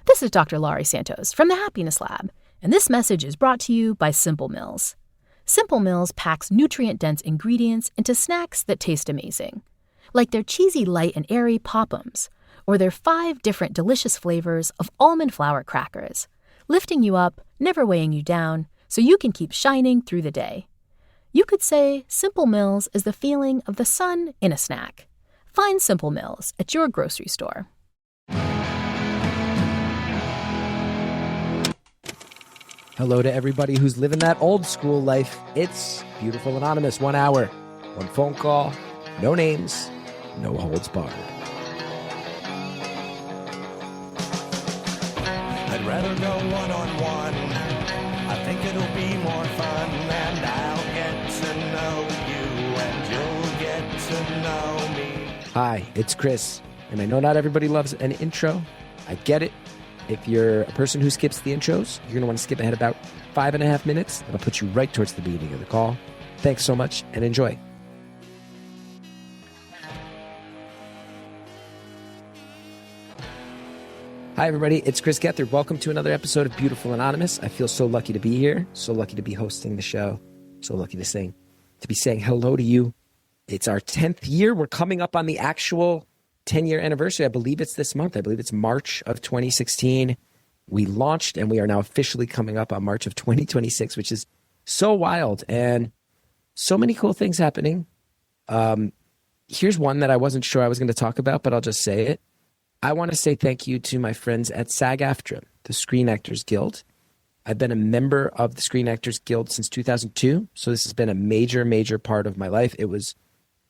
This is Dr. Laurie Santos from the Happiness Lab, and this message is brought to you by Simple Mills. Simple Mills packs nutrient-dense ingredients into snacks that taste amazing, like their cheesy, light, and airy Pop-Ums, or their 5 different delicious flavors of almond flour crackers, lifting you up, never weighing you down, so you can keep shining through the day. You could say Simple Mills is the feeling of the sun in a snack. Find Simple Mills at your grocery store. Hello to everybody who's living that old school life. It's Beautiful Anonymous. 1 hour, 1 phone call, no names, no holds barred. I'd rather go one-on-one. I think it'll be more fun, and I'll get to know you, and you'll get to know me. Hi, it's Chris, and I know not everybody loves an intro. I get it. If you're a person who skips the intros, you're going to want to skip ahead about 5.5 minutes. That'll put you right towards the beginning of the call. Thanks so much, and enjoy. Hi, everybody. It's Chris Gethard. Welcome to another episode of Beautiful Anonymous. I feel so lucky to be here, so lucky to be hosting the show, so lucky to be saying hello to you. It's our 10th year. We're coming up on the actual 10-year anniversary. I believe it's this month. I believe it's March of 2016. We launched, and we are now officially coming up on March of 2026, which is so wild and so many cool things happening. Here's one that I wasn't sure I was going to talk about, but I'll just say it. I want to say thank you to my friends at SAG-AFTRA, the Screen Actors Guild. I've been a member of the Screen Actors Guild since 2002, so this has been a major, major part of my life. It was,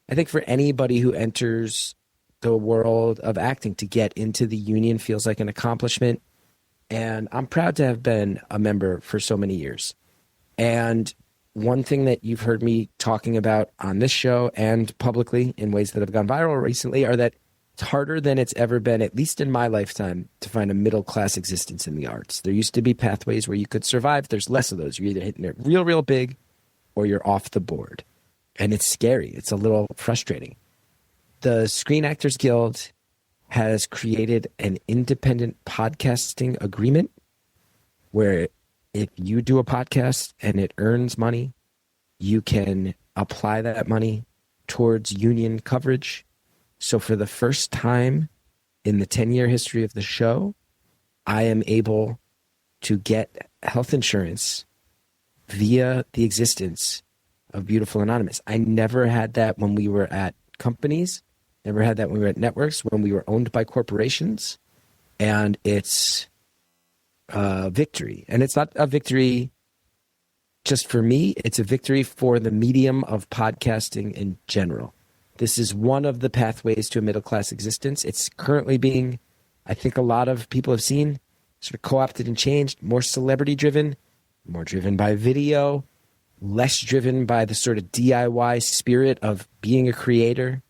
I think, for anybody who enters the world of acting, to get into the union feels like an accomplishment. And I'm proud to have been a member for so many years. And one thing that you've heard me talking about on this show and publicly in ways that have gone viral recently are that it's harder than it's ever been, at least in my lifetime, to find a middle-class existence in the arts. There used to be pathways where you could survive. There's less of those. You're either hitting it real, real big or you're off the board. And it's scary. It's a little frustrating. The Screen Actors Guild has created an independent podcasting agreement where if you do a podcast and it earns money, you can apply that money towards union coverage. So for the first time in the 10-year history of the show, I am able to get health insurance via the existence of Beautiful Anonymous. I never had that when we were at companies, never had that when we were at networks, when we were owned by corporations. And it's a victory. And it's not a victory just for me. It's a victory for the medium of podcasting in general. This is one of the pathways to a middle-class existence. It's currently being, I think a lot of people have seen, sort of co-opted and changed, more celebrity-driven, more driven by video, less driven by the sort of DIY spirit of being a creator.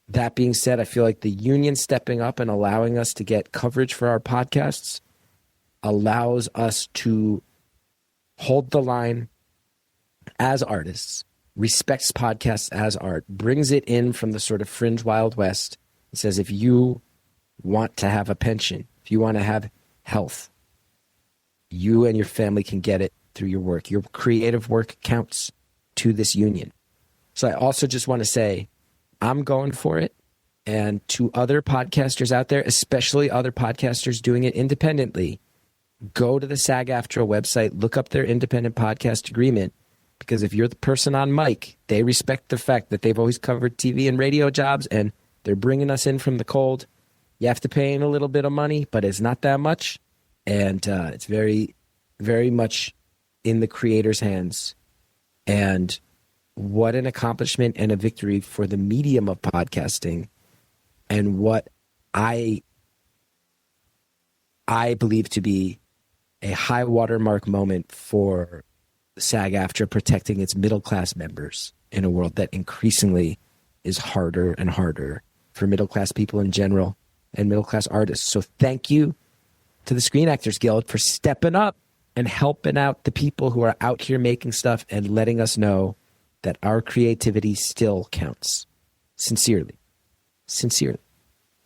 That being said, I feel like the union stepping up and allowing us to get coverage for our podcasts allows us to hold the line as artists, respects podcasts as art, brings it in from the sort of fringe Wild West. It says, if you want to have a pension, if you want to have health, you and your family can get it through your work. Your creative work counts to this union. So I also just want to say, I'm going for it. And to other podcasters out there, especially other podcasters doing it independently, go to the SAG-AFTRA website, look up their independent podcast agreement. Because if you're the person on mic, they respect the fact that they've always covered TV and radio jobs and they're bringing us in from the cold. You have to pay in a little bit of money, but it's not that much. And it's very, very much in the creator's hands. And what an accomplishment and a victory for the medium of podcasting, and what I believe to be a high watermark moment for SAG-AFTRA protecting its middle-class members in a world that increasingly is harder and harder for middle-class people in general and middle-class artists. So thank you to the Screen Actors Guild for stepping up and helping out the people who are out here making stuff and letting us know that our creativity still counts. Sincerely. Sincerely.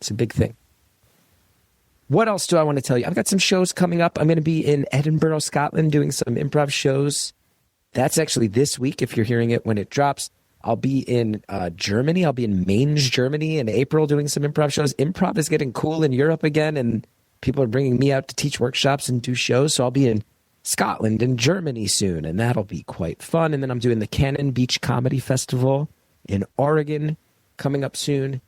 It's a big thing. What else do I want to tell you? I've got some shows coming up. I'm going to be in Edinburgh, Scotland, doing some improv shows. That's actually this week if you're hearing it when it drops. I'll be in Germany. I'll be in Mainz, Germany in April doing some improv shows. Improv is getting cool in Europe again, and people are bringing me out to teach workshops and do shows. So I'll be in Scotland and Germany soon, and that'll be quite fun. And then I'm doing the Cannon Beach Comedy Festival in Oregon coming up soon.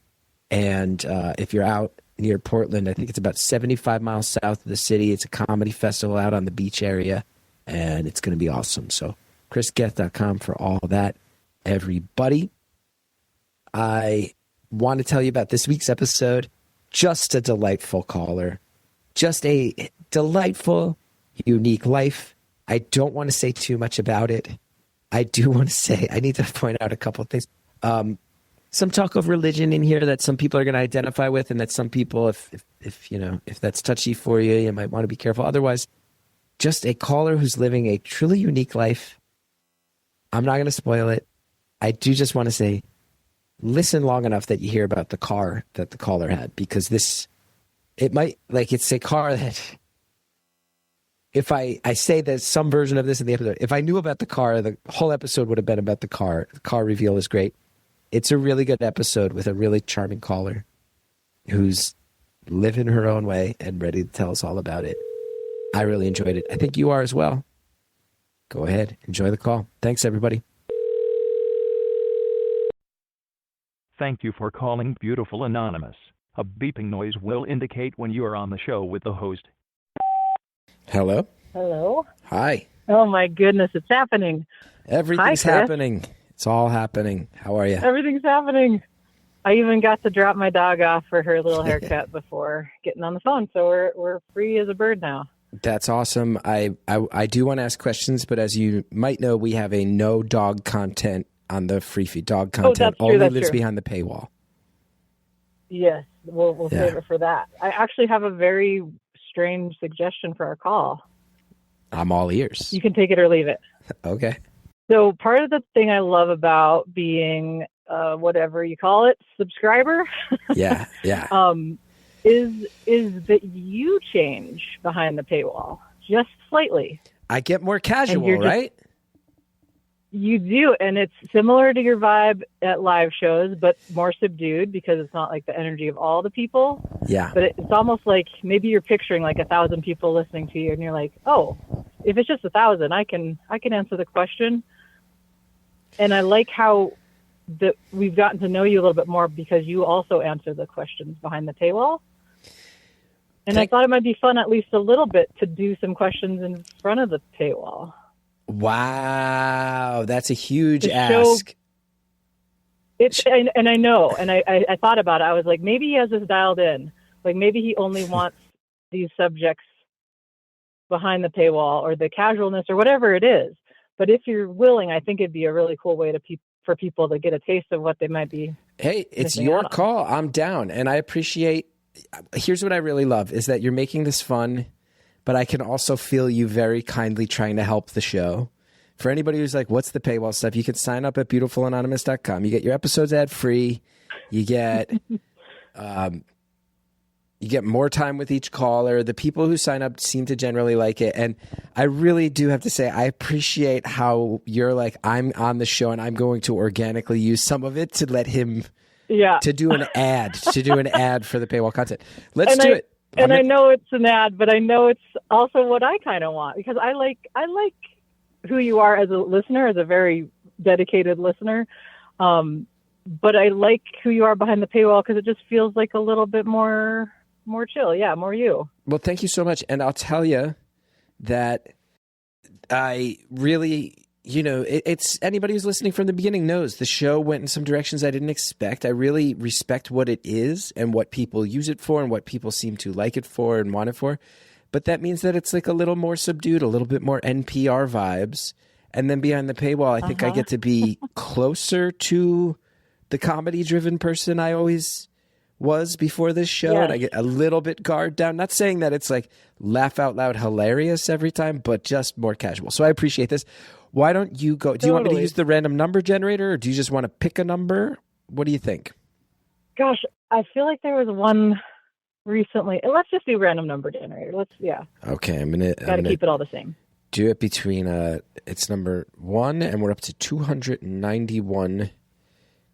And if you're out near Portland, I think it's about 75 miles south of the city. It's a comedy festival out on the beach area, and it's going to be awesome. So chrisgeth.com for all that, everybody. I want to tell you about this week's episode. Just a delightful caller. Just a delightful, unique life. I don't want to say too much about it. I do want to say, I need to point out a couple of things. Some talk of religion in here that some people are going to identify with, and that some people, if that's touchy for you, you might want to be careful. Otherwise, just a caller who's living a truly unique life. I'm not going to spoil it. I do just want to say, listen long enough that you hear about the car that the caller had, because it's a car that, if I say there's some version of this in the episode, if I knew about the car, the whole episode would have been about the car. The car reveal is great. It's a really good episode with a really charming caller who's living her own way and ready to tell us all about it. I really enjoyed it. I think you are as well. Go ahead. Enjoy the call. Thanks, everybody. Thank you for calling Beautiful Anonymous. A beeping noise will indicate when you are on the show with the host. Hello. Hello. Hi. Oh, my goodness. It's happening. Everything's happening. It's all happening. How are you? Everything's happening. I even got to drop my dog off for her little haircut before getting on the phone. So we're free as a bird now. That's awesome. I do want to ask questions, but as you might know, we have a no dog content on the free feed. Dog content only lives behind the paywall. Yes, we'll save it for that. I actually have a very strange suggestion for our call. I'm all ears. You can take it or leave it. Okay. So part of the thing I love about being whatever you call it, subscriber, yeah, is that you change behind the paywall just slightly. I get more casual, right? You do, and it's similar to your vibe at live shows, but more subdued because it's not like the energy of all the people. Yeah. But it's almost like maybe you're picturing like 1,000 people listening to you, and you're like, oh, if it's just 1,000, I can answer the question. And I like how we've gotten to know you a little bit more because you also answer the questions behind the paywall. And I thought it might be fun, at least a little bit, to do some questions in front of the paywall. Wow, that's a huge ask. And I know, and I thought about it. I was like, maybe he has this dialed in. Like maybe he only wants these subjects behind the paywall or the casualness or whatever it is. But if you're willing, I think it'd be a really cool way for people to get a taste of what they might be. Hey, it's your call. I'm down. And I appreciate, here's what I really love, is that you're making this fun, but I can also feel you very kindly trying to help the show. For anybody who's like, what's the paywall stuff? You can sign up at beautifulanonymous.com. You get your episodes ad free. You get more time with each caller. The people who sign up seem to generally like it. And I really do have to say, I appreciate how you're like, I'm on the show and I'm going to organically use some of it to let him to do an ad for the paywall content. Let's do it. And I know it's an ad, but I know it's also what I kind of want, because I like who you are as a listener, as a very dedicated listener. But I like who you are behind the paywall because it just feels like a little bit more chill. Yeah, more you. Well, thank you so much. And I'll tell you that I really, it's anybody who's listening from the beginning knows the show went in some directions I didn't expect. I really respect what it is and what people use it for and what people seem to like it for and want it for. But that means that it's like a little more subdued, a little bit more NPR vibes. And then behind the paywall, I think I get to be closer to the comedy-driven person I always was before this show. Yes. And I get a little bit guard down. Not saying that it's like laugh out loud hilarious every time, but just more casual. So I appreciate this. Why don't you go? Do you want me to use the random number generator, or do you just want to pick a number? What do you think? Gosh, I feel like there was one recently. Let's just do random number generator. Okay, I'm gonna keep it all the same. Do it between it's number 1, and we're up to 291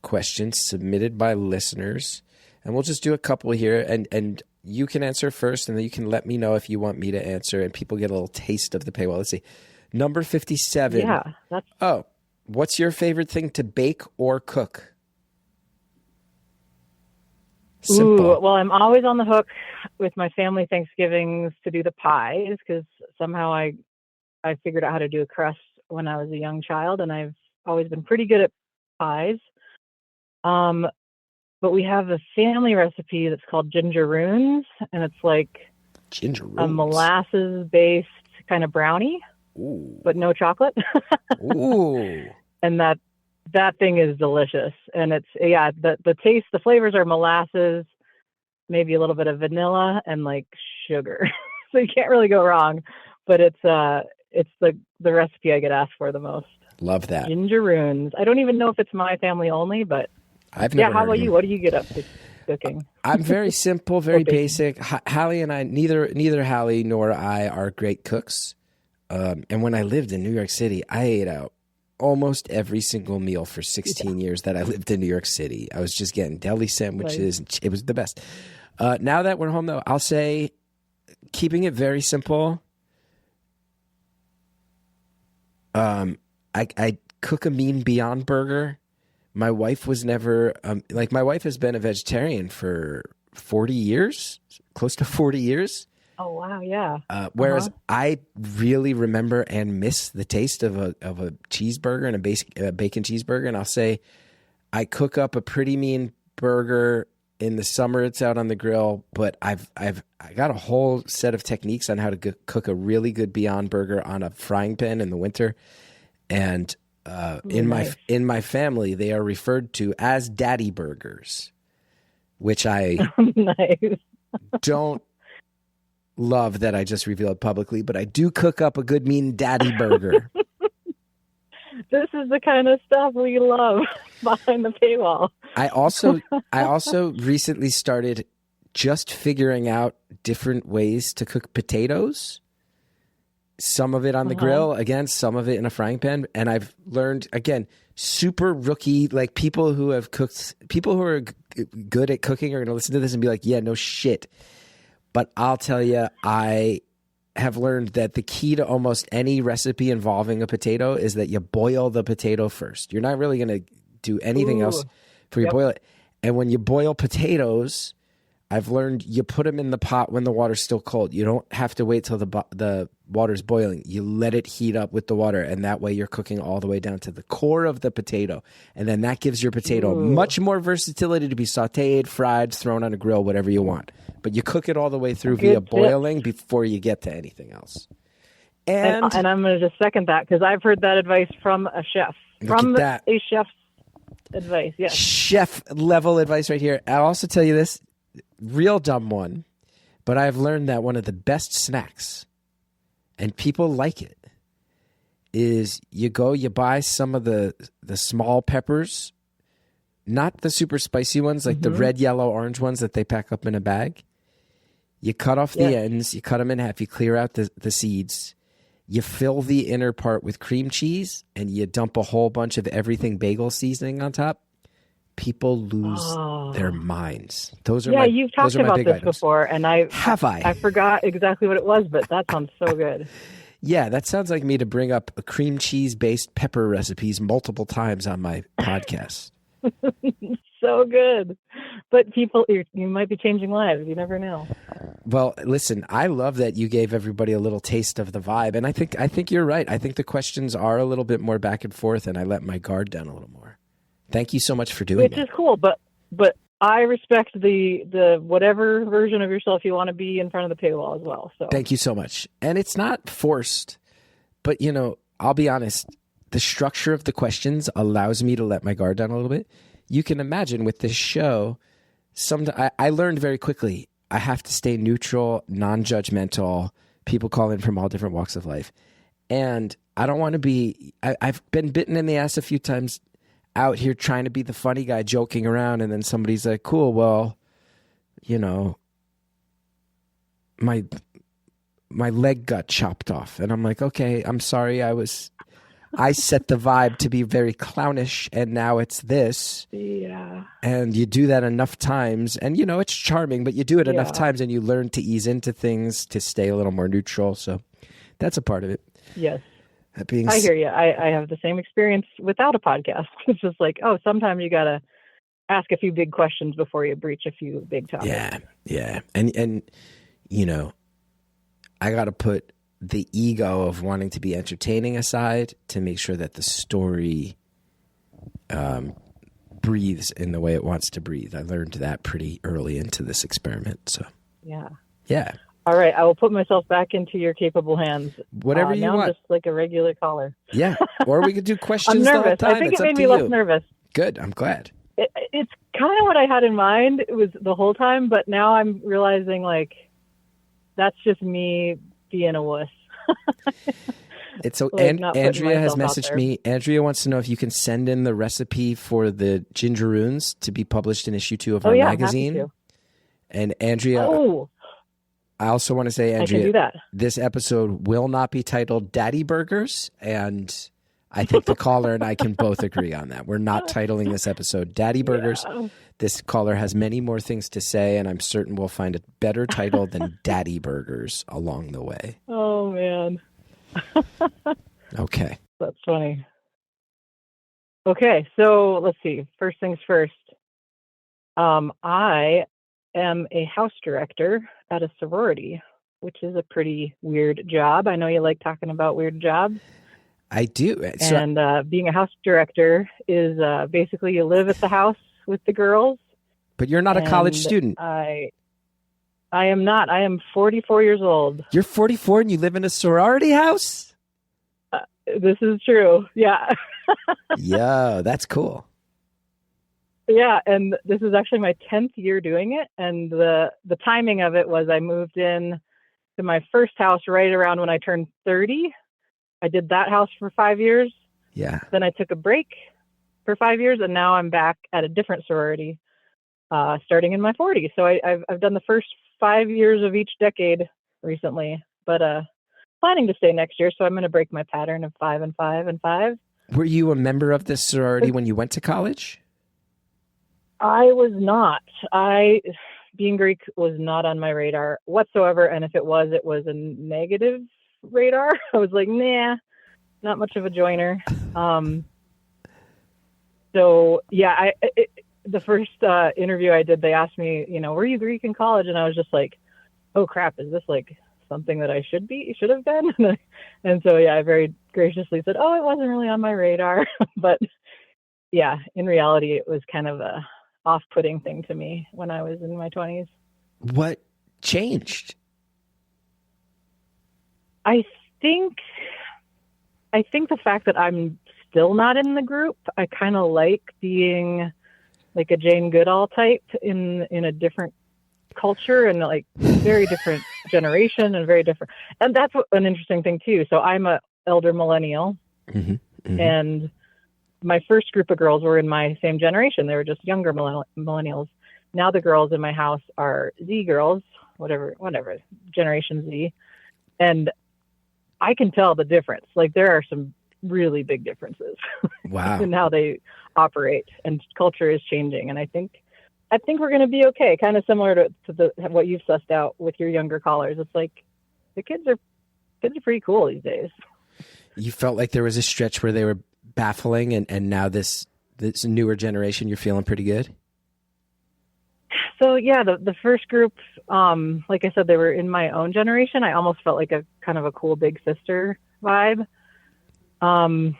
questions submitted by listeners, and we'll just do a couple here, and you can answer first, and then you can let me know if you want me to answer, and people get a little taste of the paywall. Let's see, number 57. Yeah, what's your favorite thing to bake or cook? Simple. Ooh, well, I'm always on the hook with my family Thanksgivings to do the pies, because somehow I figured out how to do a crust when I was a young child, and I've always been pretty good at pies. But we have a family recipe that's called gingeroons, and it's like a molasses-based kind of brownie, but no chocolate. Ooh. And that thing is delicious. And it's, the taste, the flavors are molasses, maybe a little bit of vanilla, and like sugar. So you can't really go wrong. But it's the recipe I get asked for the most. Love that. Gingeroons. I don't even know if it's my family only, but I've never how about you? What do you get up to cooking? I'm very simple, very basic. Hallie and I, neither Hallie nor I are great cooks. And when I lived in New York City, I ate out almost every single meal for 16 years that I lived in New York City. I was just getting deli sandwiches. Right. It was the best. Now that we're home, though, I'll say keeping it very simple. I cook a mean Beyond Burger. My wife was never my wife has been a vegetarian for 40 years, close to 40 years. Oh wow, yeah. Whereas I really remember and miss the taste of a cheeseburger and a bacon cheeseburger. And I'll say I cook up a pretty mean burger in the summer. It's out on the grill, but I got a whole set of techniques on how to cook a really good Beyond Burger on a frying pan in the winter. And in my family, they are referred to as daddy burgers, which I don't love that I just revealed publicly, but I do cook up a good mean daddy burger. This is the kind of stuff we love behind the paywall. I also recently started just figuring out different ways to cook potatoes. Some of it on the grill, again, some of it in a frying pan. And I've learned, again, super rookie, like people who are good at cooking are going to listen to this and be like, yeah, no shit. But I'll tell you, I have learned that the key to almost any recipe involving a potato is that you boil the potato first. You're not really going to do anything else before you boil it. And when you boil potatoes, I've learned you put them in the pot when the water's still cold. You don't have to wait till the water's boiling. You let it heat up with the water, and that way you're cooking all the way down to the core of the potato. And then that gives your potato much more versatility to be sautéed, fried, thrown on a grill, whatever you want. But you cook it all the way through via boiling before you get to anything else. And I'm going to just second that, because I've heard that advice from a chef. From a chef's advice, yes. Chef level advice right here. I'll also tell you this. Real dumb one, but I've learned that one of the best snacks, and people like it, is you buy some of the small peppers, not the super spicy ones, like the red, yellow, orange ones that they pack up in a bag. You cut off the ends, you cut them in half, you clear out the seeds, you fill the inner part with cream cheese, and you dump a whole bunch of everything bagel seasoning on top. People lose their minds. Those are you've talked about this items. Before, and I forgot exactly what it was, but that sounds so good. Yeah, that sounds like me to bring up a cream cheese based pepper recipes multiple times on my podcast. So good, but people, you might be changing lives. You never know. Well, listen, I love that you gave everybody a little taste of the vibe, and I think you're right. I think the questions are a little bit more back and forth, and I let my guard down a little more. Thank you so much for doing that. Which is cool, but I respect the whatever version of yourself you want to be in front of the paywall as well. So thank you so much. And it's not forced, but I'll be honest, the structure of the questions allows me to let my guard down a little bit. You can imagine with this show, I learned very quickly I have to stay neutral, non-judgmental. People call in from all different walks of life. And I don't want to be I've been bitten in the ass a few times out here trying to be the funny guy joking around, and then somebody's like, cool, well, my leg got chopped off. And I'm like, okay, I'm sorry. I set the vibe to be very clownish, and now it's this. Yeah. And you do that enough times, and it's charming, but you do it enough times and you learn to ease into things to stay a little more neutral. So that's a part of it. Yes. I hear you. I have the same experience without a podcast. It's just like, sometimes you got to ask a few big questions before you breach a few big topics. Yeah. And I got to put the ego of wanting to be entertaining aside to make sure that the story breathes in the way it wants to breathe. I learned that pretty early into this experiment. So yeah. All right, I will put myself back into your capable hands. Whatever you now want. I'm just like a regular caller. Yeah, or we could do questions. I'm nervous. The whole time. I think it's it made me you. less nervous. Good, I'm glad. It's kind of what I had in mind. It was the whole time, but now I'm realizing like that's just me being a wuss. It's so like Andrea has messaged me. Andrea wants to know if you can send in the recipe for the gingeroons to be published in issue 2 of our magazine. Happy to. And Andrea, I also want to say, Andrea, I can do that. This episode will not be titled Daddy Burgers, and I think the caller and I can both agree on that. We're not titling this episode Daddy Burgers. Yeah. This caller has many more things to say, and I'm certain we'll find a better title than Daddy Burgers along the way. Oh, man. Okay. That's funny. Okay, so let's see. First things first. I am a house director at a sorority, which is a pretty weird job. I know you like talking about weird jobs. I do. And being a house director is basically you live at the house with the girls. But you're not a college student. I am not. I am 44 years old. You're 44 and you live in a sorority house? This is true. Yeah. Yeah, that's cool. Yeah, and this is actually my 10th year doing it. And the timing of it was I moved in to my first house right around when I turned 30. I did that house for 5 years. Yeah. Then I took a break for 5 years, and now I'm back at a different sorority starting in my 40s. So I've done the first 5 years of each decade recently, but planning to stay next year. So I'm going to break my pattern of 5 and 5 and 5. Were you a member of this sorority when you went to college? I was not. Being Greek was not on my radar whatsoever. And if it was a negative radar. I was like, nah, not much of a joiner. So yeah, the first interview I did, they asked me, were you Greek in college? And I was just like, oh crap, is this like something that I should have been? And so yeah, I very graciously said, oh, it wasn't really on my radar. But yeah, in reality, it was kind of a off-putting thing to me when I was in my 20s. What changed? I think the fact that I'm still not in the group, I kind of like being like a Jane Goodall type in a different culture and like very different generation and very different. And that's an interesting thing too. So I'm a elder millennial, and my first group of girls were in my same generation. They were just younger millennials. Now the girls in my house are Z girls, whatever, Generation Z. And I can tell the difference. Like there are some really big differences wow. in how they operate, and culture is changing. And I think we're going to be okay. Kind of similar to what you've sussed out with your younger callers. It's like the kids are pretty cool these days. You felt like there was a stretch where they were baffling, and now this newer generation, you're feeling pretty good? So yeah, the first group, like I said, they were in my own generation. I almost felt like a kind of a cool big sister vibe. And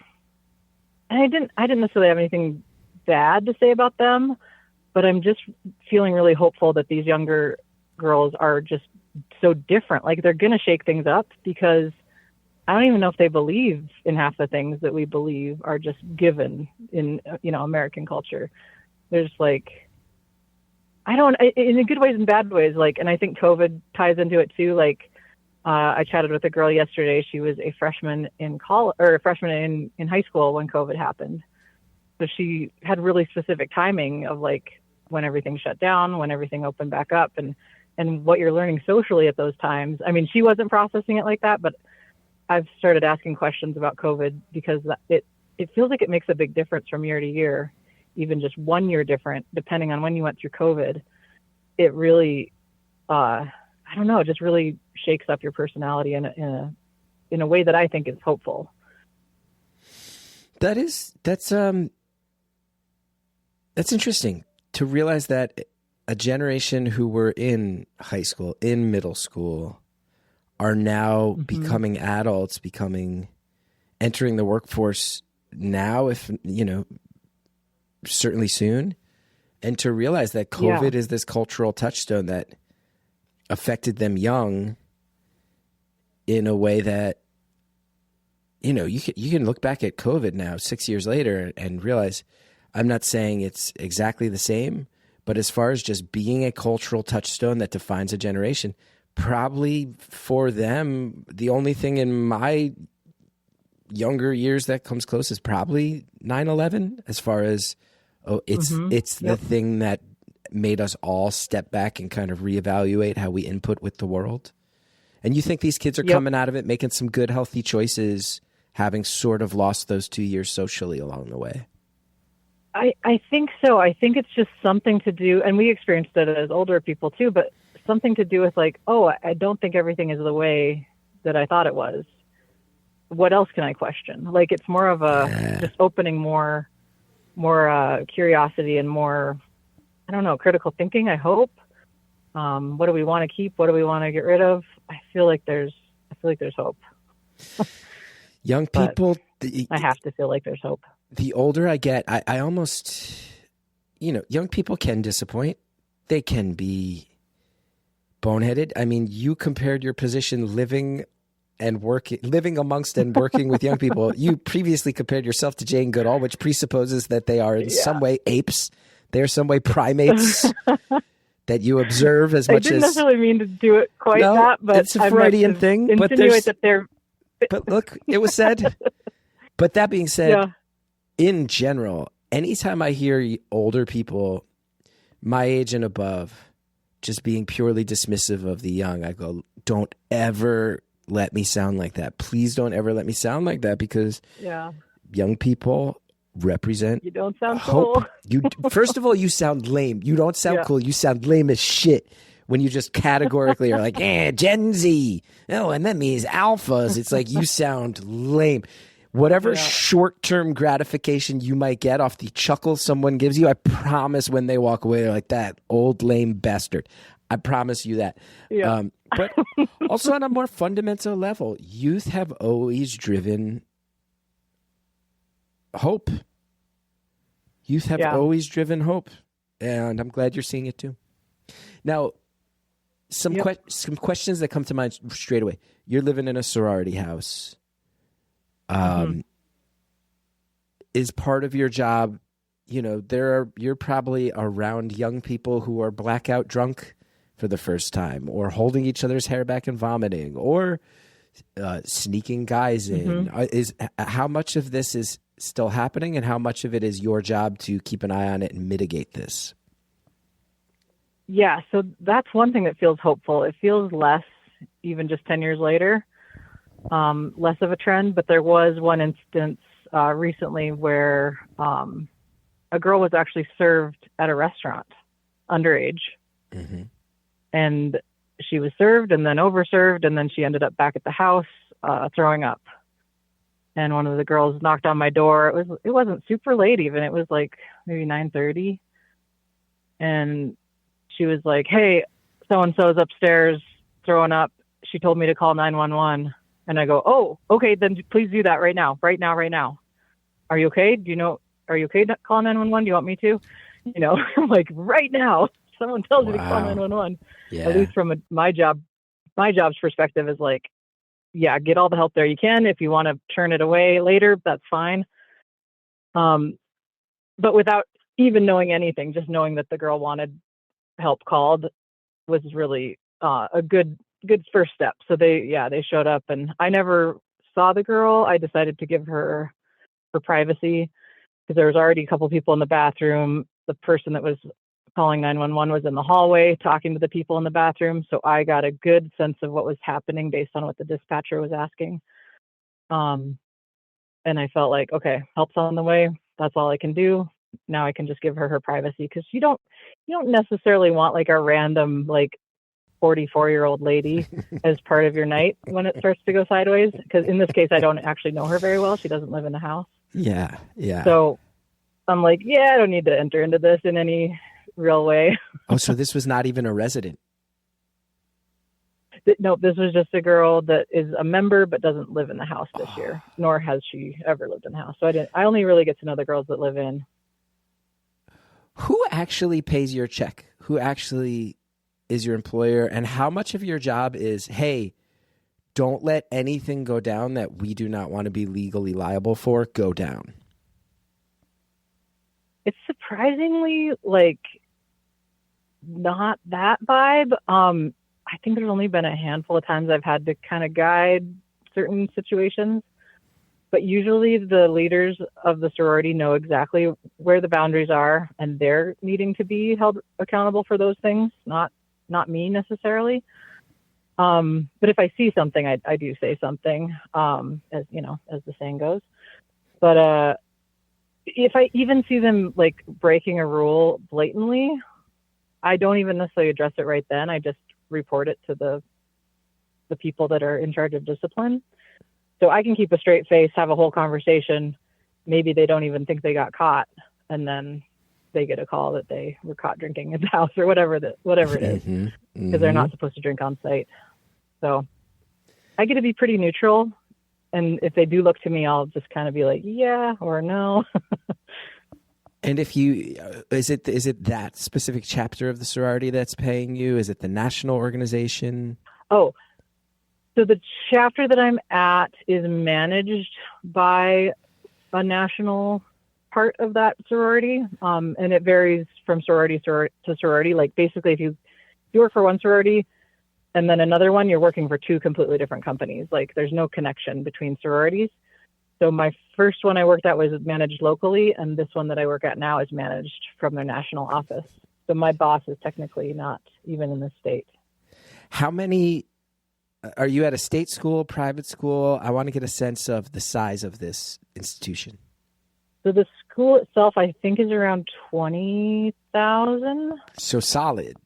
I didn't necessarily have anything bad to say about them, but I'm just feeling really hopeful that these younger girls are just so different. Like they're going to shake things up, because I don't even know if they believe in half the things that we believe are just given in, American culture. They're just like, in good ways and bad ways. Like, and I think COVID ties into it too. Like, I chatted with a girl yesterday. She was a freshman in college, or a freshman in high school when COVID happened. So she had really specific timing of like when everything shut down, when everything opened back up. And and what you're learning socially at those times. I mean, she wasn't processing it like that, but I've started asking questions about COVID because it feels like it makes a big difference from year to year, even just 1 year different, depending on when you went through COVID. It really, I don't know, it just really shakes up your personality in a way that I think is hopeful. That's interesting to realize that a generation who were in high school, in middle school, are now becoming adults, entering the workforce now, if, certainly soon. And to realize that COVID is this cultural touchstone that affected them young in a way that, you can look back at COVID now 6 years later and realize, I'm not saying it's exactly the same, but as far as just being a cultural touchstone that defines a generation, probably for them, the only thing in my younger years that comes close is probably 9/11, as far as, it's the thing that made us all step back and kind of reevaluate how we input with the world. And you think these kids are coming out of it, making some good, healthy choices, having sort of lost those 2 years socially along the way? I think so. I think it's just something to do, and we experienced it as older people too, but something to do with like, I don't think everything is the way that I thought it was. What else can I question? Like, it's more of just opening more curiosity and more, I don't know, critical thinking, I hope. What do we want to keep? What do we want to get rid of? I feel like there's hope. Young people, I have to feel like there's hope. The older I get, I almost, young people can disappoint. They can be boneheaded. I mean, you compared your position living amongst and working with young people. You previously compared yourself to Jane Goodall, which presupposes that they are in some way apes. They're some way primates that you observe as much as... I didn't necessarily mean to do it quite that, but... it's a Freudian thing. But look, it was said. But that being said, in general, anytime I hear older people, my age and above, just being purely dismissive of the young, I go, don't ever let me sound like that. Please don't ever let me sound like that, because young people represent You don't sound hope. cool. First of all, you sound lame. You don't sound cool. You sound lame as shit when you just categorically are like, Gen Z. Oh, and that means alphas. It's like, you sound lame. Whatever short-term gratification you might get off the chuckle someone gives you, I promise when they walk away, they're like, that old lame bastard. I promise you that. Yeah. But also on a more fundamental level, youth have always driven hope. Youth have always driven hope. And I'm glad you're seeing it too. Now, some questions that come to mind straight away. You're living in a sorority house. Is part of your job, you're probably around young people who are blackout drunk for the first time, or holding each other's hair back and vomiting, or sneaking guys in. How much of this is still happening, and how much of it is your job to keep an eye on it and mitigate this? Yeah, so that's one thing that feels hopeful. It feels less, even just 10 years later, less of a trend. But there was one instance recently where a girl was actually served at a restaurant, underage. And she was served and then overserved, and then she ended up back at the house throwing up. And one of the girls knocked on my door. It wasn't super late even. It was like maybe 9:30. And she was like, "Hey, so-and-so's upstairs throwing up. She told me to call 911. And I go, "Oh, okay, then please do that right now. Right now. Are you okay? Are you okay to call 911? Do you want me to?" I'm like, right now. Someone tells you to call 911. Yeah. At least from my job's perspective is like, get all the help there you can. If you want to turn it away later, that's fine. But without even knowing anything, just knowing that the girl wanted help called was really a good first step. So they showed up, and I never saw the girl. I decided to give her privacy because there was already a couple people in the bathroom. The person that was calling 911 was in the hallway, talking to the people in the bathroom. So I got a good sense of what was happening based on what the dispatcher was asking. And I felt like, okay, help's on the way. That's all I can do. Now I can just give her her privacy, because you don't necessarily want like a random like 44-year-old lady as part of your night when it starts to go sideways. Because in this case, I don't actually know her very well. She doesn't live in the house. Yeah. So I'm like, I don't need to enter into this in any real way. Oh, so this was not even a resident. No, this was just a girl that is a member but doesn't live in the house this year, nor has she ever lived in the house. So I only really get to know the girls that live in. Who actually pays your check? Who actually is your employer? And how much of your job is, hey, don't let anything go down that we do not want to be legally liable for go down? It's surprisingly like not that vibe. I think there's only been a handful of times I've had to kind of guide certain situations, but usually the leaders of the sorority know exactly where the boundaries are, and they're needing to be held accountable for those things, not me necessarily. But if I see something, I do say something, as you know, as the saying goes. But if I even see them like breaking a rule blatantly, I don't even necessarily address it right then. I just report it to the people that are in charge of discipline. So I can keep a straight face, have a whole conversation. Maybe they don't even think they got caught, and then they get a call that they were caught drinking at the house or whatever it is, because they're not supposed to drink on site. So I get to be pretty neutral. And if they do look to me, I'll just kind of be like, yeah or no. And if you, is it that specific chapter of the sorority that's paying you? Is it the national organization? Oh, so the chapter that I'm at is managed by a national part of that sorority. And it varies from sorority to sorority. Like basically if you work for one sorority and then another one, you're working for two completely different companies. Like there's no connection between sororities. So my first one I worked at was managed locally, and this one that I work at now is managed from their national office. So my boss is technically not even in the state. How many, are you at a state school, private school? I want to get a sense of the size of this institution. So the school itself, I think, is around 20,000. So solid.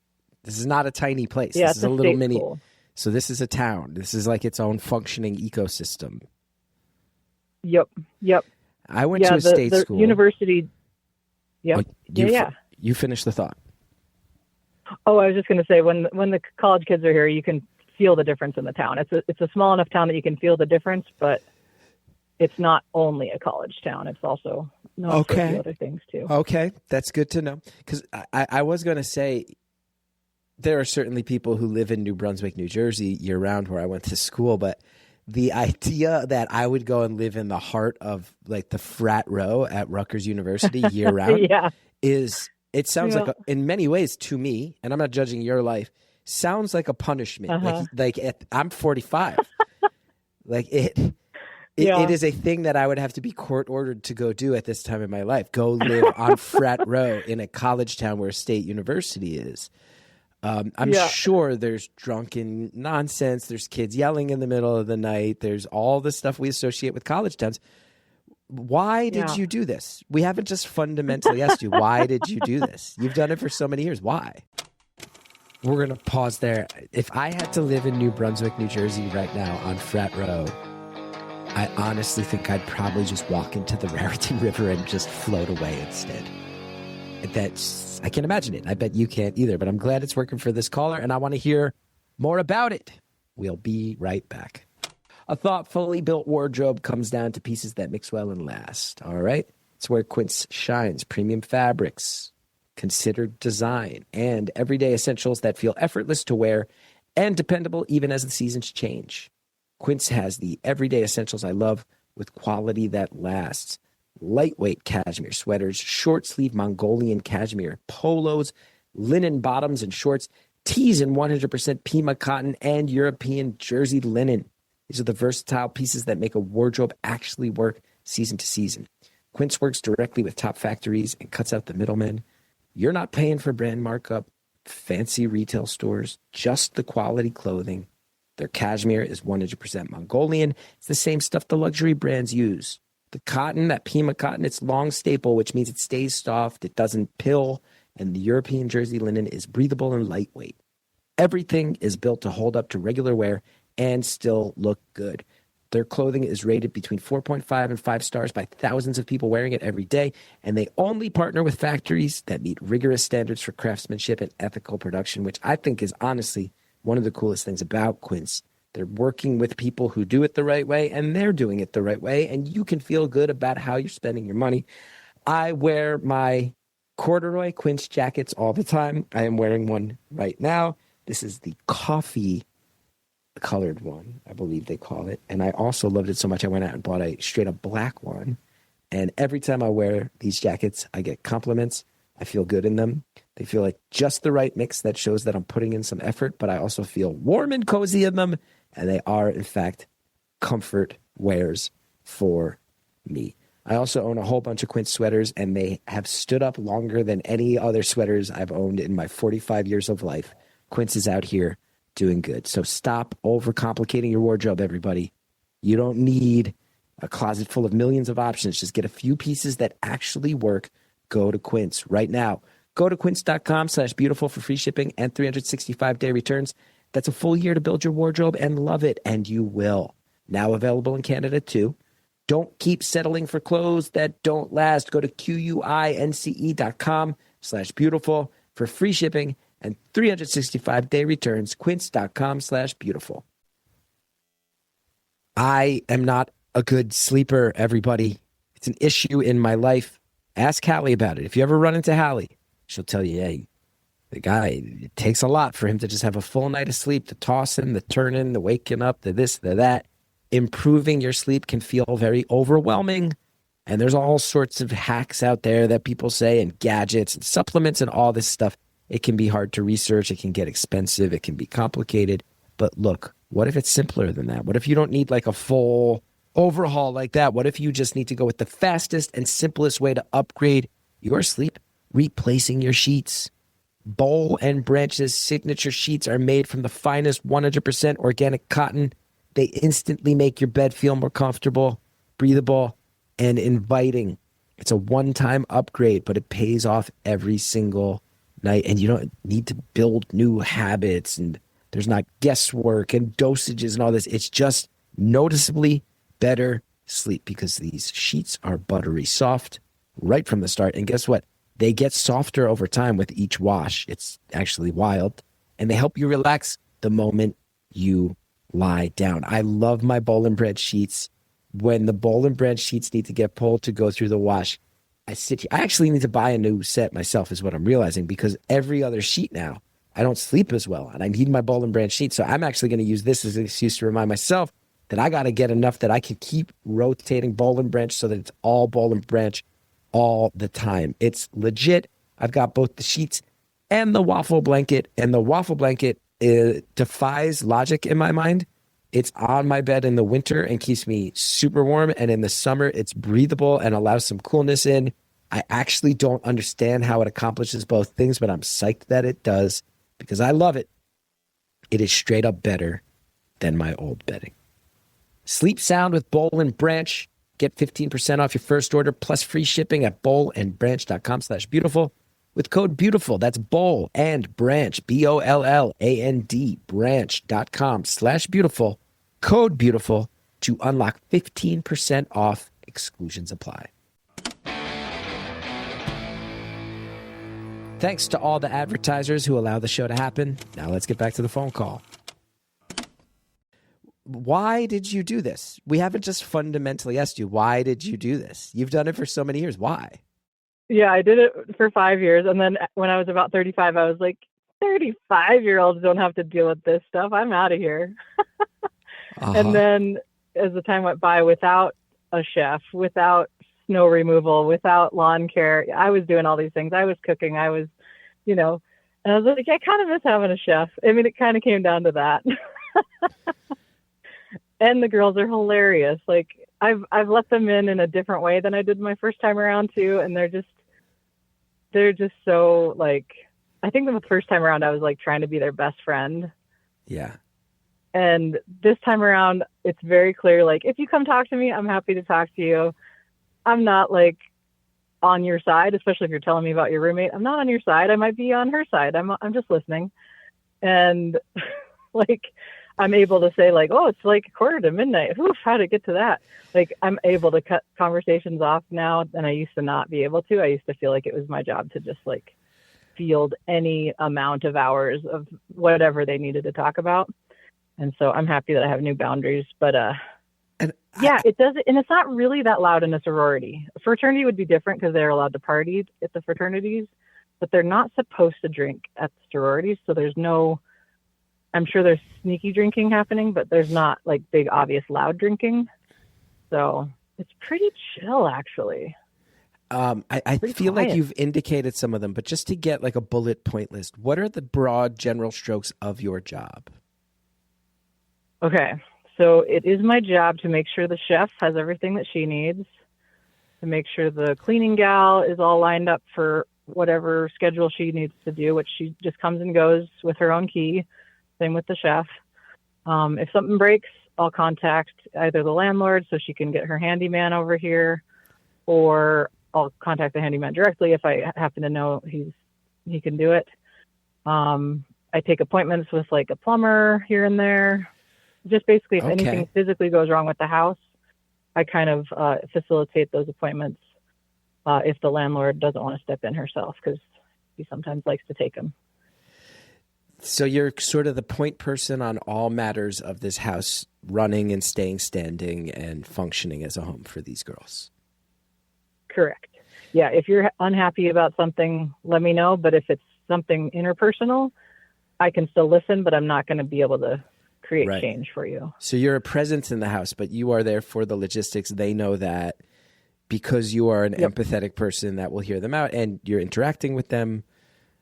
This is not a tiny place. Yeah, this is a little mini. School. So this is a town. This is like its own functioning ecosystem. Yep. I went to a state school. University. Yep. Oh, you finished the thought. Oh, I was just going to say, when the college kids are here, you can feel the difference in the town. It's a small enough town that you can feel the difference, but it's not only a college town. It's also a few other things too. Okay, that's good to know. Because I was going to say, there are certainly people who live in New Brunswick, New Jersey year round where I went to school, but the idea that I would go and live in the heart of like the frat row at Rutgers University year round it sounds like in many ways to me, and I'm not judging your life, sounds like a punishment. I'm 45. Like it is a thing that I would have to be court ordered to go do at this time in my life. Go live on frat row in a college town where a state university is. I'm sure there's drunken nonsense. There's kids yelling in the middle of the night. There's all the stuff we associate with college towns. Why did you do this? We haven't just fundamentally asked you, why did you do this? You've done it for so many years. Why? We're going to pause there. If I had to live in New Brunswick, New Jersey right now on frat row, I honestly think I'd probably just walk into the Raritan River and just float away instead. I can't imagine it. I bet you can't either, but I'm glad it's working for this caller, and I want to hear more about it. We'll be right back. A thoughtfully built wardrobe comes down to pieces that mix well and last, all right? It's where Quince shines. Premium fabrics, considered design, and everyday essentials that feel effortless to wear and dependable even as the seasons change. Quince has the everyday essentials I love with quality that lasts. Lightweight cashmere sweaters, short sleeve Mongolian cashmere, polos, linen bottoms and shorts, tees in 100% Pima cotton, and European jersey linen. These are the versatile pieces that make a wardrobe actually work season to season. Quince works directly with top factories and cuts out the middlemen. You're not paying for brand markup, fancy retail stores, just the quality clothing. Their cashmere is 100% Mongolian. It's the same stuff the luxury brands use. The cotton, that Pima cotton, it's long staple, which means it stays soft, it doesn't pill, and the European jersey linen is breathable and lightweight. Everything is built to hold up to regular wear and still look good. Their clothing is rated between 4.5 and 5 stars by thousands of people wearing it every day, and they only partner with factories that meet rigorous standards for craftsmanship and ethical production, which I think is honestly one of the coolest things about Quince. They're working with people who do it the right way, and they're doing it the right way, and you can feel good about how you're spending your money. I wear my corduroy Quince jackets all the time. I am wearing one right now. This is the coffee colored one, I believe they call it. And I also loved it so much I went out and bought a straight up black one. And every time I wear these jackets, I get compliments. I feel good in them. They feel like just the right mix that shows that I'm putting in some effort, but I also feel warm and cozy in them. And they are, in fact, comfort wears for me. I also own a whole bunch of Quince sweaters, and they have stood up longer than any other sweaters I've owned in my 45 years of life. Quince is out here doing good. So stop overcomplicating your wardrobe, everybody. You don't need a closet full of millions of options. Just get a few pieces that actually work. Go to Quince right now. Go to quince.com/beautiful for free shipping and 365-day returns. That's a full year to build your wardrobe and love it, and you will. Now available in Canada, too. Don't keep settling for clothes that don't last. Go to quince.com/beautiful for free shipping and 365-day returns. Quince.com/beautiful. I am not a good sleeper, everybody. It's an issue in my life. Ask Hallie about it. If you ever run into Hallie, she'll tell you, hey, the guy, it takes a lot for him to just have a full night of sleep, the tossing, the turning, the waking up, the this, the that. Improving your sleep can feel very overwhelming. And there's all sorts of hacks out there that people say, and gadgets and supplements and all this stuff. It can be hard to research. It can get expensive. It can be complicated. But look, what if it's simpler than that? What if you don't need like a full overhaul like that? What if you just need to go with the fastest and simplest way to upgrade your sleep? Replacing your sheets. Bowl and Branch's signature sheets are made from the finest 100% organic cotton. They instantly make your bed feel more comfortable, breathable, and inviting. It's a one-time upgrade, but it pays off every single night. And you don't need to build new habits, and there's not guesswork and dosages and all this. It's just noticeably better sleep because these sheets are buttery soft right from the start. And guess what? They get softer over time with each wash. It's actually wild. And they help you relax the moment you lie down. I love my Bowl and Branch sheets. When the Bowl and Branch sheets need to get pulled to go through the wash, I sit here. I actually need to buy a new set myself is what I'm realizing, because every other sheet now, I don't sleep as well. And I need my Bowl and Branch sheet. So I'm actually going to use this as an excuse to remind myself that I got to get enough that I can keep rotating Bowl and Branch so that it's all Bowl and Branch all the time. It's legit. I've got both the sheets and the waffle blanket, and the waffle blanket defies logic in my mind. It's on my bed in the winter and keeps me super warm, and in the summer it's breathable and allows some coolness in. I actually don't understand how it accomplishes both things, but I'm psyched that it does because I love it. It is straight up better than my old bedding. Sleep sound with Bowl and Branch. Get 15% off your first order plus free shipping at bowlandbranch.com/beautiful with code BEAUTIFUL. That's Bowl and Branch, BOLLAND, branch.com/beautiful. Code BEAUTIFUL to unlock 15% off. Exclusions apply. Thanks to all the advertisers who allow the show to happen. Now let's get back to the phone call. Why did you do this? We haven't just fundamentally asked you, why did you do this? You've done it for so many years. Why? Yeah, I did it for 5 years. And then when I was about 35, I was like, 35-year-olds don't have to deal with this stuff. I'm out of here. And then as the time went by, without a chef, without snow removal, without lawn care, I was doing all these things. I was cooking. I was, and I was like, I kind of miss having a chef. I mean, it kind of came down to that. And the girls are hilarious. Like I've let them in a different way than I did my first time around too. And they're just so like, I think the first time around I was like trying to be their best friend. Yeah. And this time around, it's very clear, like, if you come talk to me, I'm happy to talk to you. I'm not like on your side, especially if you're telling me about your roommate. I'm not on your side. I might be on her side. I'm just listening. And like, I'm able to say like, oh, it's like 1:45. Oof, how did it get to that? Like, I'm able to cut conversations off now, and I used to not be able to. I used to feel like it was my job to just like field any amount of hours of whatever they needed to talk about. And so I'm happy that I have new boundaries, but it does. And it's not really that loud in a sorority. A fraternity would be different because they're allowed to party at the fraternities, but they're not supposed to drink at the sororities. So there's no, I'm sure there's sneaky drinking happening, but there's not like big, obvious loud drinking. So it's pretty chill, actually. I feel quiet. like you've indicated some of them, but just to get like a bullet point list, what are the broad general strokes of your job? Okay, so it is my job to make sure the chef has everything that she needs, to make sure the cleaning gal is all lined up for whatever schedule she needs to do, which she just comes and goes with her own key. Same with the chef. If something breaks, I'll contact either the landlord so she can get her handyman over here, or I'll contact the handyman directly if I happen to know he can do it. I take appointments with like a plumber here and there. Just basically, if anything physically goes wrong with the house, I kind of facilitate those appointments if the landlord doesn't want to step in herself, because he sometimes likes to take them. So you're sort of the point person on all matters of this house running and staying standing and functioning as a home for these girls. Correct. Yeah, if you're unhappy about something, let me know. But if it's something interpersonal, I can still listen, but I'm not going to be able to create change for you. So you're a presence in the house, but you are there for the logistics. They know that because you are an empathetic person that will hear them out and you're interacting with them.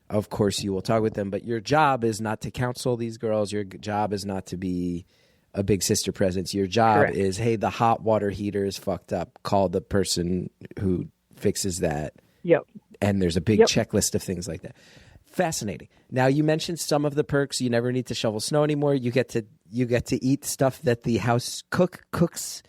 Of course, you will talk with them, but your job is not to counsel these girls. Your job is not to be a big sister presence. Your job is, hey, the hot water heater is fucked up. Call the person who fixes that. Yep. And there's a big checklist of things like that. Fascinating. Now, you mentioned some of the perks. You never need to shovel snow anymore. You get to eat stuff that the house cooks.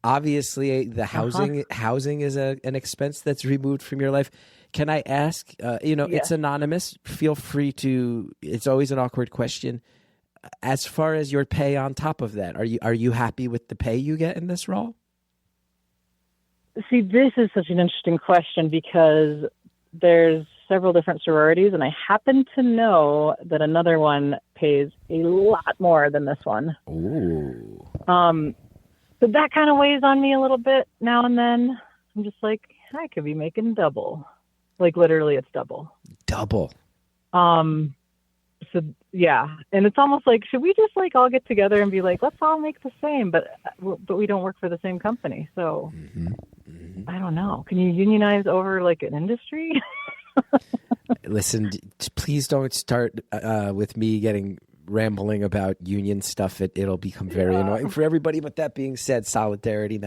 Obviously, the housing is an expense that's removed from your life. Can I ask? It's anonymous. Feel free to. It's always an awkward question. As far as your pay on top of that, are you happy with the pay you get in this role? See, this is such an interesting question because there's several different sororities, and I happen to know that another one pays a lot more than this one. Ooh. So that kind of weighs on me a little bit now and then. I'm just like, I could be making double. Like, literally, it's double. Double. So, yeah. And it's almost like, should we just, like, all get together and be like, let's all make the same, but we don't work for the same company. So, I don't know. Can you unionize over, like, an industry? Listen, please don't start with me getting rambling about union stuff. It'll become very annoying for everybody. But that being said, solidarity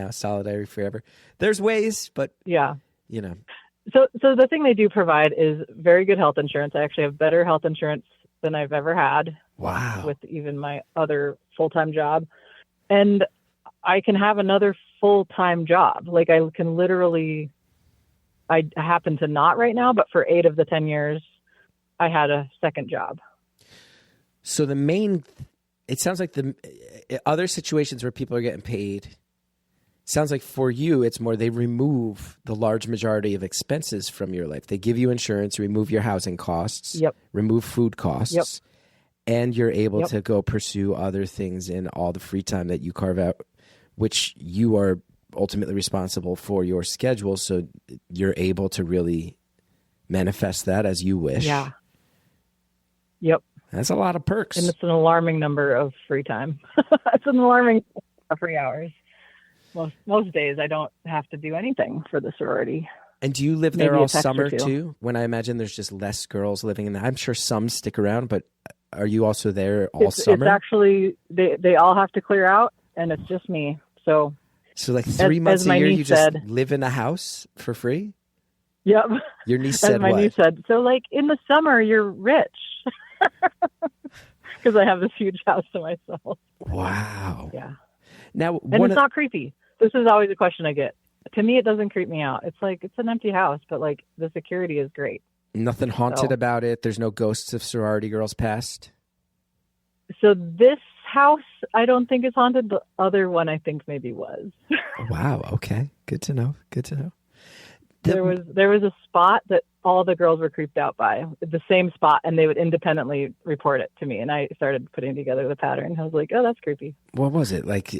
forever. There's ways, but So the thing they do provide is very good health insurance. I actually have better health insurance than I've ever had. Wow. With even my other full-time job. And I can have another full-time job. Like, I can literally, I happen to not right now, but for 8 of the 10 years, I had a second job. So it sounds like the other situations where people are getting paid, sounds like for you, it's more they remove the large majority of expenses from your life. They give you insurance, remove your housing costs, remove food costs, and you're able to go pursue other things in all the free time that you carve out, which you are ultimately responsible for your schedule. So you're able to really manifest that as you wish. Yeah. Yep. That's a lot of perks. And it's an alarming number of free time. It's an alarming free hours. Most days I don't have to do anything for the sorority. And do you live there all summer too? When I imagine there's just less girls living in there. I'm sure some stick around, but are you also there all summer? It's actually, they all have to clear out, and it's just me. So like 3 months a year you just live in a house for free? Yep. Your niece And said my what? niece said, so like in the summer, you're rich. Because I have this huge house to myself. Wow. Yeah. Now, And it's not creepy. This is always a question I get. To me, it doesn't creep me out. It's like, it's an empty house, but like the security is great. nothing haunted So- about it. There's no ghosts of sorority girls past. So this house, I don't think is haunted. The other one, I think maybe was. Wow. Okay. Good to know. Good to know. There was a spot that all the girls were creeped out by, the same spot, and they would independently report it to me. And I started putting together the pattern. I was like, oh, that's creepy. What was it? Like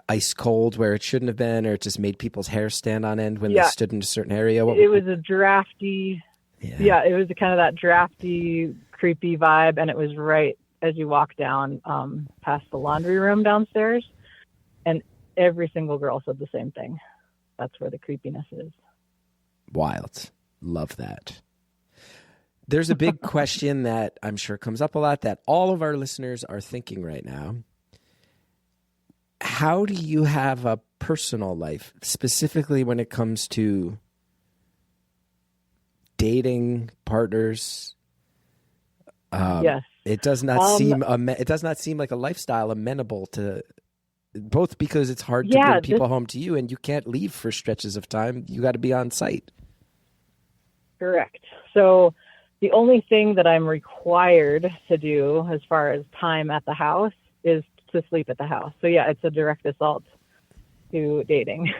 ice cold where it shouldn't have been, or it just made people's hair stand on end when they stood in a certain area? It was a drafty. Yeah, it was kind of that drafty, creepy vibe. And it was right as you walk down past the laundry room downstairs. And every single girl said the same thing. That's where the creepiness is. Wild. Love that. There's a big question that I'm sure comes up a lot that all of our listeners are thinking right now. How do you have a personal life, specifically when it comes to dating partners? Yes. It does not seem like a lifestyle amenable to both, because it's hard to bring people home to you and you can't leave for stretches of time. You got to be on site. Correct. So the only thing that I'm required to do as far as time at the house is to sleep at the house. So yeah, it's a direct assault to dating.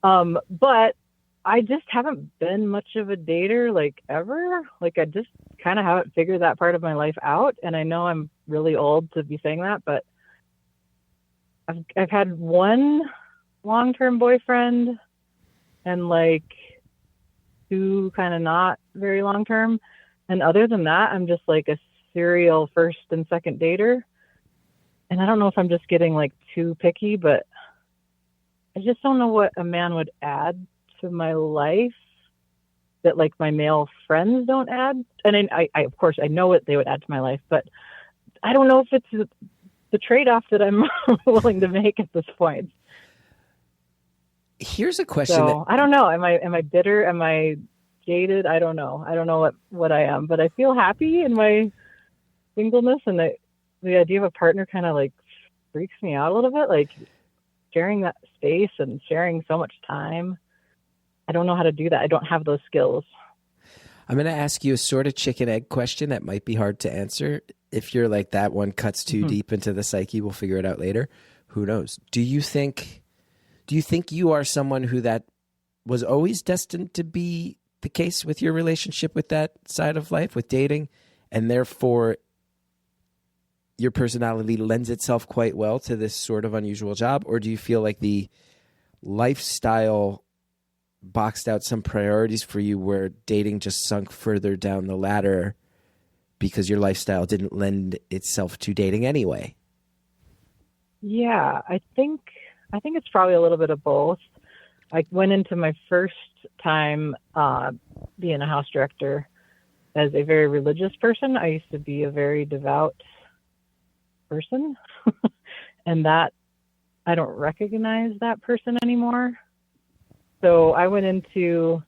But I just haven't been much of a dater, like, ever. Like, I just kind of haven't figured that part of my life out. And I know I'm really old to be saying that, but I've had one long-term boyfriend and like two kind of not very long-term. And other than that, I'm just like a serial first and second dater. And I don't know if I'm just getting like too picky, but I just don't know what a man would add to my life that like my male friends don't add. And I of course, I know what they would add to my life, but I don't know if it's the trade-off that I'm willing to make at this point. Here's a question. So I don't know. Am I bitter? Am I jaded? I don't know. I don't know what I am, but I feel happy in my singleness, and the idea of a partner kind of like freaks me out a little bit, like sharing that space and sharing so much time. I don't know how to do that. I don't have those skills. I'm going to ask you a sort of chicken egg question that might be hard to answer. If you're like, that one cuts too deep into the psyche, we'll figure it out later. Who knows? Do you think you are someone who that was always destined to be the case with your relationship with that side of life, with dating, and therefore your personality lends itself quite well to this sort of unusual job? Or do you feel like the lifestyle boxed out some priorities for you where dating just sunk further down the ladder because your lifestyle didn't lend itself to dating anyway? Yeah, I think it's probably a little bit of both. I went into my first time being a house director as a very religious person. I used to be a very devout person, and that I don't recognize that person anymore. So I went into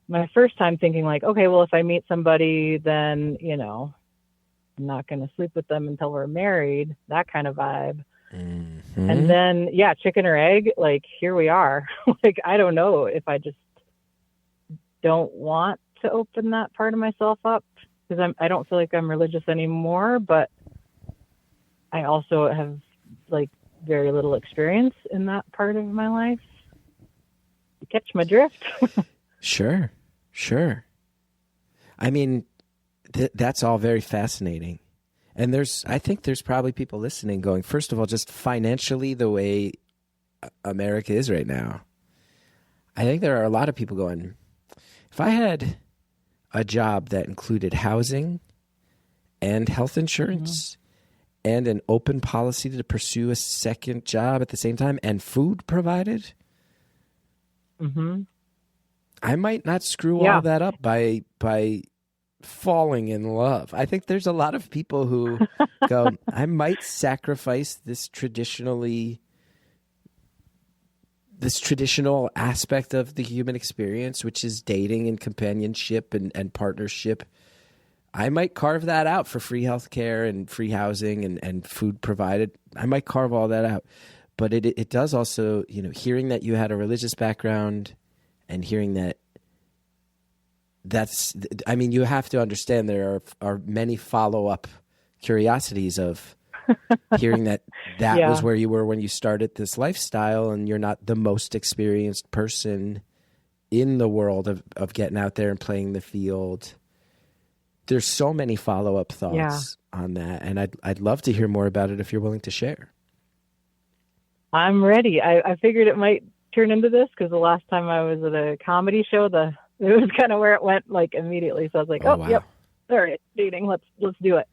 my first time thinking like, okay, well, if I meet somebody, then, I'm not going to sleep with them until we're married, that kind of vibe. Mm-hmm. And then, chicken or egg, like, here we are. Like, I don't know if I just don't want to open that part of myself up, because I don't feel like I'm religious anymore, but I also have like very little experience in that part of my life. You catch my drift? Sure. I mean, that's all very fascinating. And I think there's probably people listening going, first of all, just financially, the way America is right now, I think there are a lot of people going, if I had a job that included housing and health insurance and an open policy to pursue a second job at the same time and food provided, I might not screw all that up by falling in love. I think there's a lot of people who go, I might sacrifice this traditionally this traditional aspect of the human experience, which is dating and companionship and partnership, I might carve that out for free healthcare and free housing and food provided. I might carve all that out. But it does also, hearing that you had a religious background and hearing you have to understand there are many follow-up curiosities of hearing that Yeah. was where you were when you started this lifestyle, and you're not the most experienced person in the world of getting out there and playing the field. There's so many follow-up thoughts on that, and I'd love to hear more about it if you're willing to share. I'm ready. I figured it might turn into this because the last time I was at a comedy show, it was kind of where it went like immediately. So I was like, wow. Yep, all right, dating, let's do it.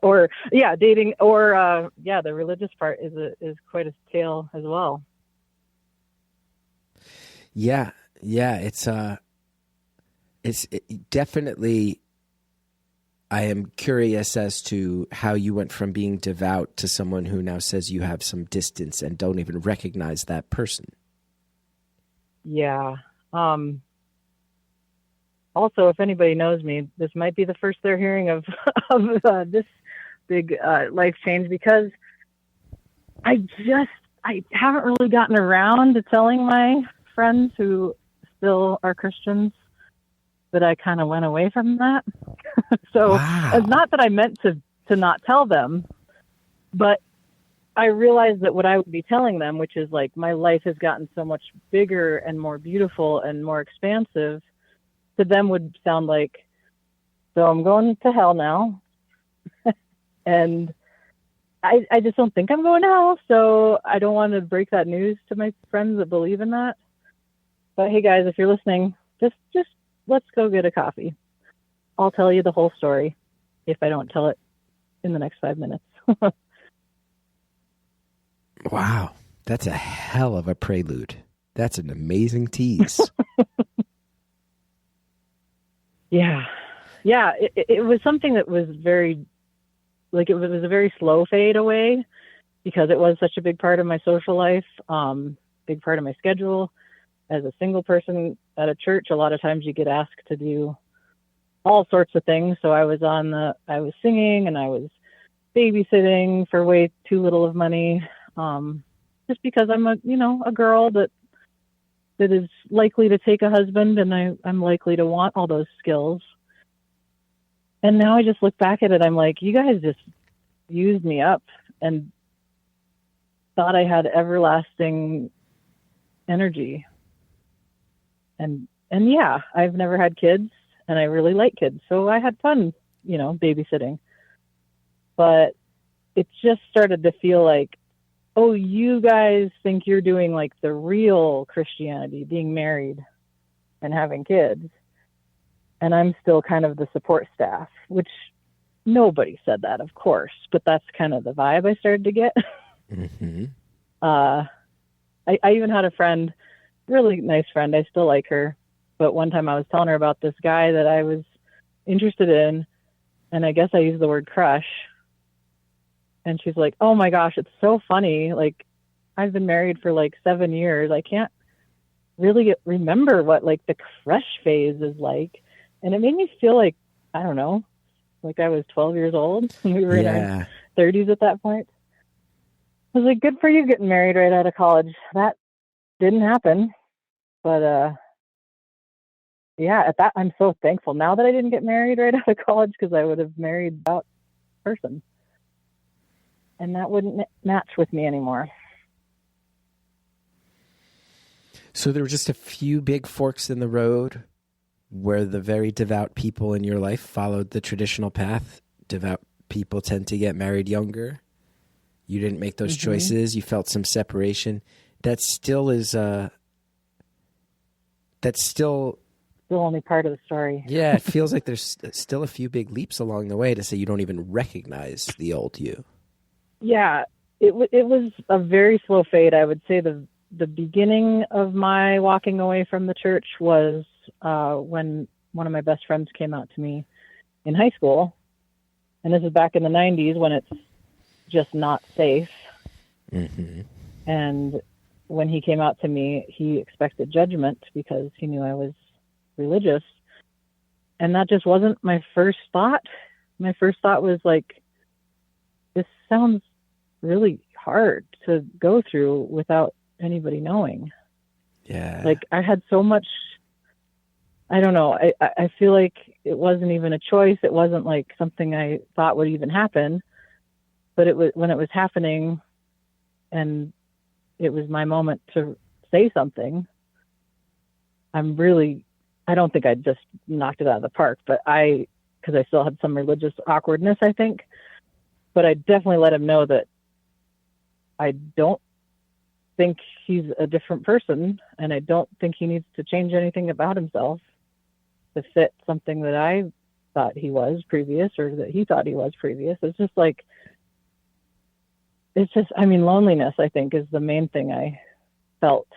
Or dating, or the religious part is quite a tale as well. Yeah, it's definitely. I am curious as to how you went from being devout to someone who now says you have some distance and don't even recognize that person. Yeah. Also, if anybody knows me, this might be the first they're hearing of this big life change, because I haven't really gotten around to telling my friends who still are Christians that I kind of went away from that. So wow. It's not that I meant to not tell them, but I realized that what I would be telling them, which is like my life has gotten so much bigger and more beautiful and more expansive, to them would sound like, so I'm going to hell now. And I just don't think I'm going to hell. So I don't want to break that news to my friends that believe in that. But hey guys, if you're listening, just let's go get a coffee. I'll tell you the whole story if I don't tell it in the next 5 minutes. Wow. That's a hell of a prelude. That's an amazing tease. Yeah. It was something that was very, it was a very slow fade away because it was such a big part of my social life, big part of my schedule. As a single person at a church, a lot of times you get asked to do all sorts of things. So I was singing and I was babysitting for way too little of money. Just because I'm a girl that is likely to take a husband, and I'm likely to want all those skills. And now I just look back at it. I'm like, you guys just used me up and thought I had everlasting energy. And yeah, I've never had kids and I really like kids. So I had fun, babysitting, but it just started to feel like, oh, you guys think you're doing like the real Christianity, being married and having kids. And I'm still kind of the support staff, which nobody said that, of course, but that's kind of the vibe I started to get. Mm-hmm. I even had a friend, really nice friend. I still like her. But one time I was telling her about this guy that I was interested in. And I guess I used the word crush. And she's like, oh my gosh, it's so funny. Like, I've been married for 7 years. I can't really remember what the crush phase is like. And it made me feel like, I don't know, like I was 12 years old and we were in our 30s at that point. I was like, good for you getting married right out of college. That didn't happen. But yeah, at that, I'm so thankful now that I didn't get married right out of college, because I would have married that person. And that wouldn't match with me anymore. So there were just a few big forks in the road where the very devout people in your life followed the traditional path. Devout people tend to get married younger. You didn't make those choices. You felt some separation. That still is that's still only part of the story. Yeah, it feels like there's still a few big leaps along the way to say you don't even recognize the old you. Yeah, it was a very slow fade. I would say the beginning of my walking away from the church was when one of my best friends came out to me in high school. And this is back in the 90s when it's just not safe. Mm-hmm. And when he came out to me, he expected judgment because he knew I was religious. And that just wasn't my first thought. My first thought was like, this sounds really hard to go through without anybody knowing. Yeah. Like I had so much, I don't know. I feel like it wasn't even a choice. It wasn't like something I thought would even happen, but it was when it was happening and it was my moment to say something. I don't think I just knocked it out of the park, but because I still had some religious awkwardness, I think, but I definitely let him know that I don't think he's a different person, and I don't think he needs to change anything about himself to fit something that I thought he was previous or that he thought he was previous. It's just, loneliness, I think, is the main thing I felt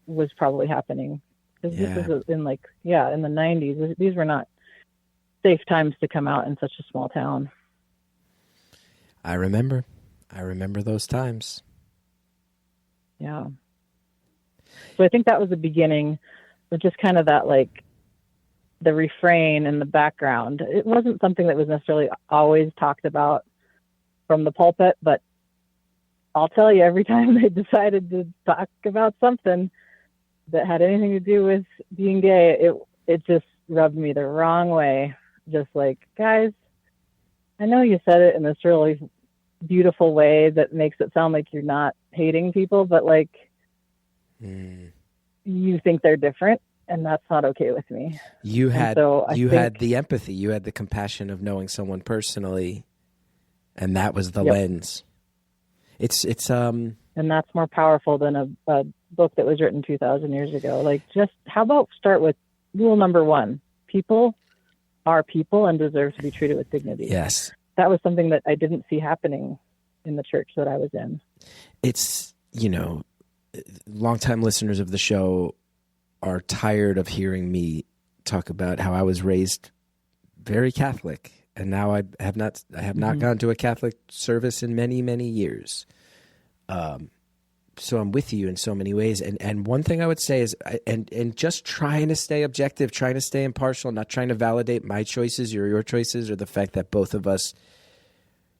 was probably happening. Because this is in the 90s. These were not safe times to come out in such a small town. I remember those times. Yeah. So I think that was the beginning of just kind of that, like, the refrain in the background. It wasn't something that was necessarily always talked about from the pulpit, but I'll tell you, every time they decided to talk about something that had anything to do with being gay, it just rubbed me the wrong way. Just like, guys, I know you said it in this really beautiful way that makes it sound like you're not hating people, but like you think they're different, and that's not okay with me. You had the empathy, you had the compassion of knowing someone personally, and that was the lens. It's and that's more powerful than a book that was written 2,000 years ago. Like, just how about start with rule number 1: people are people and deserve to be treated with dignity. Yes. That was something that I didn't see happening in the church that I was in. It's, longtime listeners of the show are tired of hearing me talk about how I was raised very Catholic, and now I have not gone to a Catholic service in many, many years. So I'm with you in so many ways. And one thing I would say is, and just trying to stay objective, trying to stay impartial, not trying to validate my choices or your choices or the fact that both of us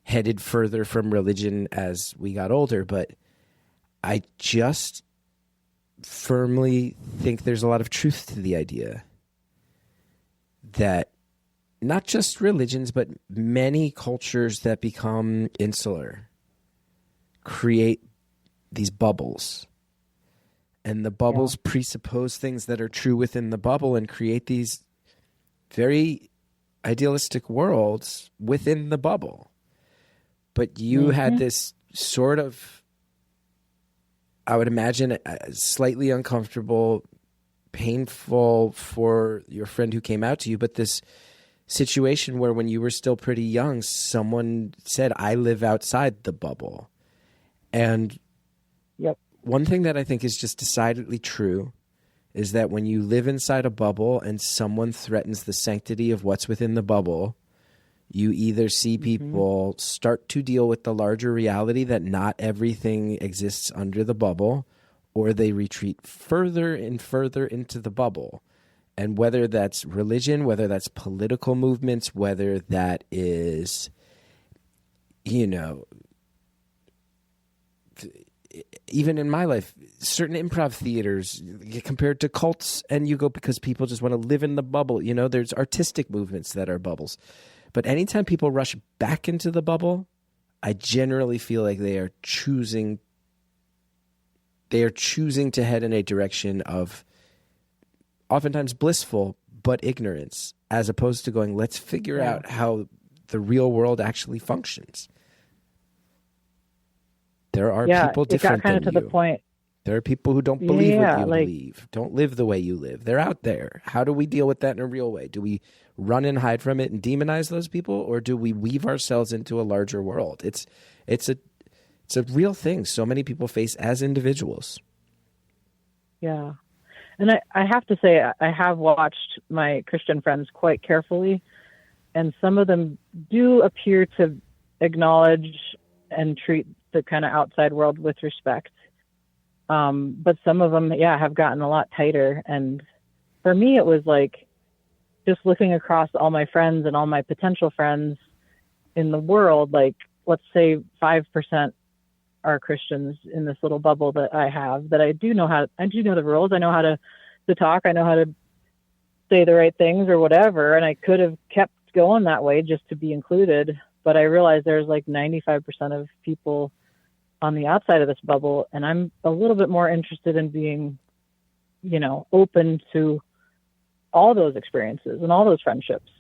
headed further from religion as we got older. But I just firmly think there's a lot of truth to the idea that not just religions, but many cultures that become insular create these bubbles, and the bubbles presuppose things that are true within the bubble and create these very idealistic worlds within the bubble. But you had this sort of, I would imagine, slightly uncomfortable, painful for your friend who came out to you, but this situation where when you were still pretty young, someone said, I live outside the bubble. And one thing that I think is just decidedly true is that when you live inside a bubble and someone threatens the sanctity of what's within the bubble, you either see people start to deal with the larger reality that not everything exists under the bubble, or they retreat further and further into the bubble. And whether that's religion, whether that's political movements, whether that is, even in my life, certain improv theaters get compared to cults, and you go because people just want to live in the bubble. There's artistic movements that are bubbles. But anytime people rush back into the bubble, I generally feel like they are choosing to head in a direction of oftentimes blissful, but ignorance, as opposed to going, let's figure out how the real world actually functions. There are people different than you. It got kind of to the point. There are people who don't believe what you believe, don't live the way you live. They're out there. How do we deal with that in a real way? Do we run and hide from it and demonize those people, or do we weave ourselves into a larger world? It's a real thing so many people face as individuals. Yeah. And I have to say, I have watched my Christian friends quite carefully, and some of them do appear to acknowledge and treat the kind of outside world with respect. But some of them, yeah, have gotten a lot tighter. And for me, it was like just looking across all my friends and all my potential friends in the world, like let's say 5% are Christians in this little bubble that I have, that I do know the rules. I know how to talk. I know how to say the right things or whatever. And I could have kept going that way just to be included. But I realized there's like 95% of people on the outside of this bubble. And I'm a little bit more interested in being, open to all those experiences and all those friendships.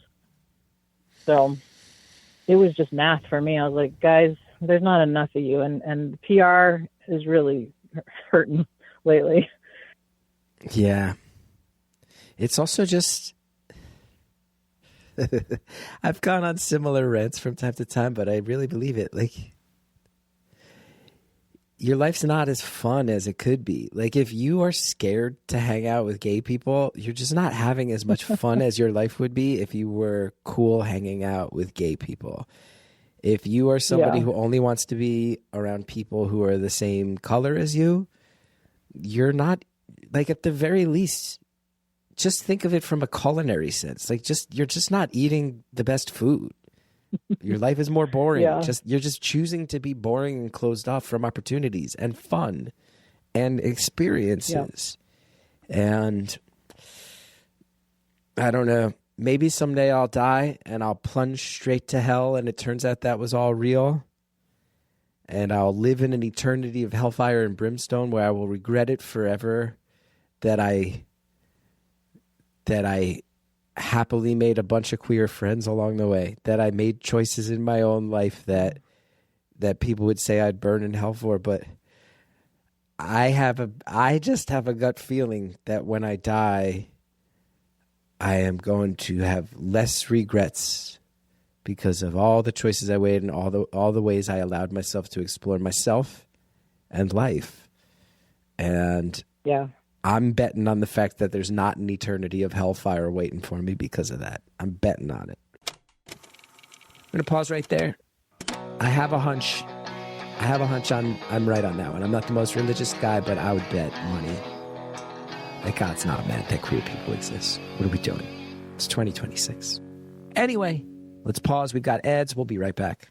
So it was just math for me. I was like, guys, there's not enough of you. And PR is really hurting lately. Yeah. It's also just, I've gone on similar rants from time to time, but I really believe it. Like, your life's not as fun as it could be. Like, if you are scared to hang out with gay people, you're just not having as much fun as your life would be if you were cool hanging out with gay people. If you are somebody who only wants to be around people who are the same color as you, you're not, like, at the very least, just think of it from a culinary sense. Like, you're just not eating the best food. Your life is more boring. You're just choosing to be boring and closed off from opportunities and fun and experiences. Yeah. And I don't know, maybe someday I'll die and I'll plunge straight to hell and it turns out that was all real. And I'll live in an eternity of hellfire and brimstone where I will regret it forever that I happily made a bunch of queer friends along the way, that I made choices in my own life that people would say I'd burn in hell for. But I just have a gut feeling that when I die, I am going to have less regrets because of all the choices I made and all the ways I allowed myself to explore myself and life. And I'm betting on the fact that there's not an eternity of hellfire waiting for me because of that. I'm betting on it. I'm going to pause right there. I have a hunch I'm right on that one. I'm not the most religious guy, but I would bet money that God's not mad that queer people exist. What are we doing? It's 2026. Anyway, let's pause. We've got ads. We'll be right back.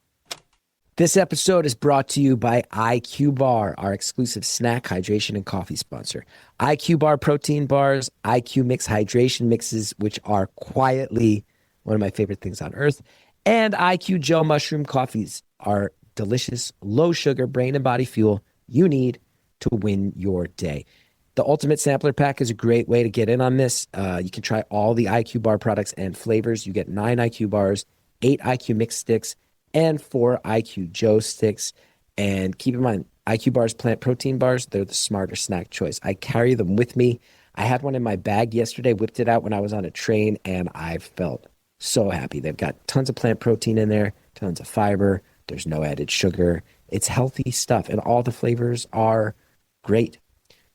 This episode is brought to you by IQ Bar, our exclusive snack, hydration, and coffee sponsor. IQ Bar protein bars, IQ Mix hydration mixes, which are quietly one of my favorite things on earth, and IQ Gel mushroom coffees are delicious, low-sugar brain and body fuel you need to win your day. The Ultimate Sampler Pack is a great way to get in on this. You can try all the IQ Bar products and flavors. You get 9 IQ bars, 8 IQ Mix sticks, and 4 IQ Joe sticks. And keep in mind, IQ Bars plant protein bars, they're the smarter snack choice. I carry them with me. I had one in my bag yesterday, whipped it out when I was on a train, and I felt so happy. They've got tons of plant protein in there, tons of fiber. There's no added sugar. It's healthy stuff, and all the flavors are great.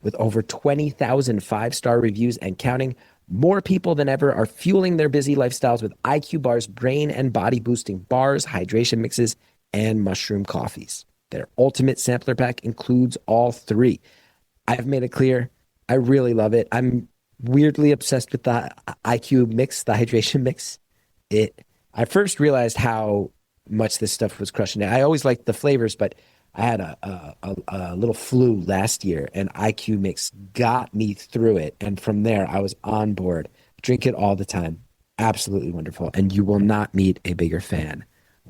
With over 20,000 5-star reviews and counting, more people than ever are fueling their busy lifestyles with IQ Bar's brain and body boosting bars, hydration mixes, and mushroom coffees. Their Ultimate Sampler Pack includes all 3. I've made it clear, I really love it. I'm weirdly obsessed with the IQ mix, the hydration mix. I first realized how much this stuff was crushing it. I always liked the flavors, but I had a little flu last year, and IQ Mix got me through it. And from there, I was on board. Drink it all the time. Absolutely wonderful. And you will not meet a bigger fan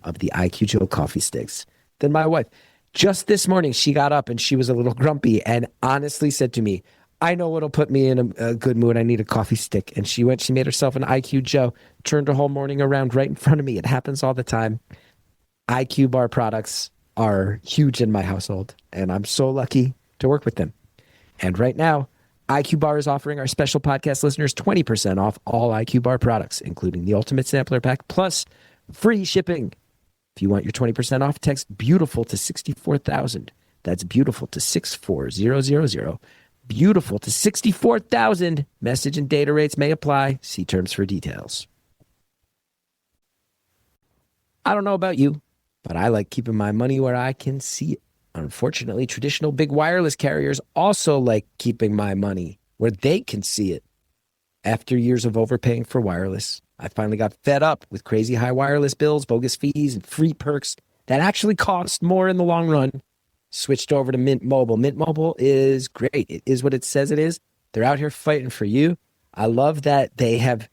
of the IQ Joe coffee sticks than my wife. Just this morning, she got up and she was a little grumpy and honestly said to me, I know what'll put me in a good mood. I need a coffee stick. And she made herself an IQ Joe, turned her whole morning around right in front of me. It happens all the time. IQ Bar products are huge in my household, and I'm so lucky to work with them. And right now, IQ Bar is offering our special podcast listeners 20% off all IQ Bar products, including the Ultimate Sampler Pack, plus free shipping. If you want your 20% off, text BEAUTIFUL to 64,000. That's BEAUTIFUL to 64000. BEAUTIFUL to 64,000. Message and data rates may apply. See terms for details. I don't know about you, but I like keeping my money where I can see it. Unfortunately, traditional big wireless carriers also like keeping my money where they can see it. After years of overpaying for wireless, I finally got fed up with crazy high wireless bills, bogus fees, and free perks that actually cost more in the long run. Switched over to Mint Mobile. Mint Mobile is great. It is what it says it is. They're out here fighting for you. I love that they have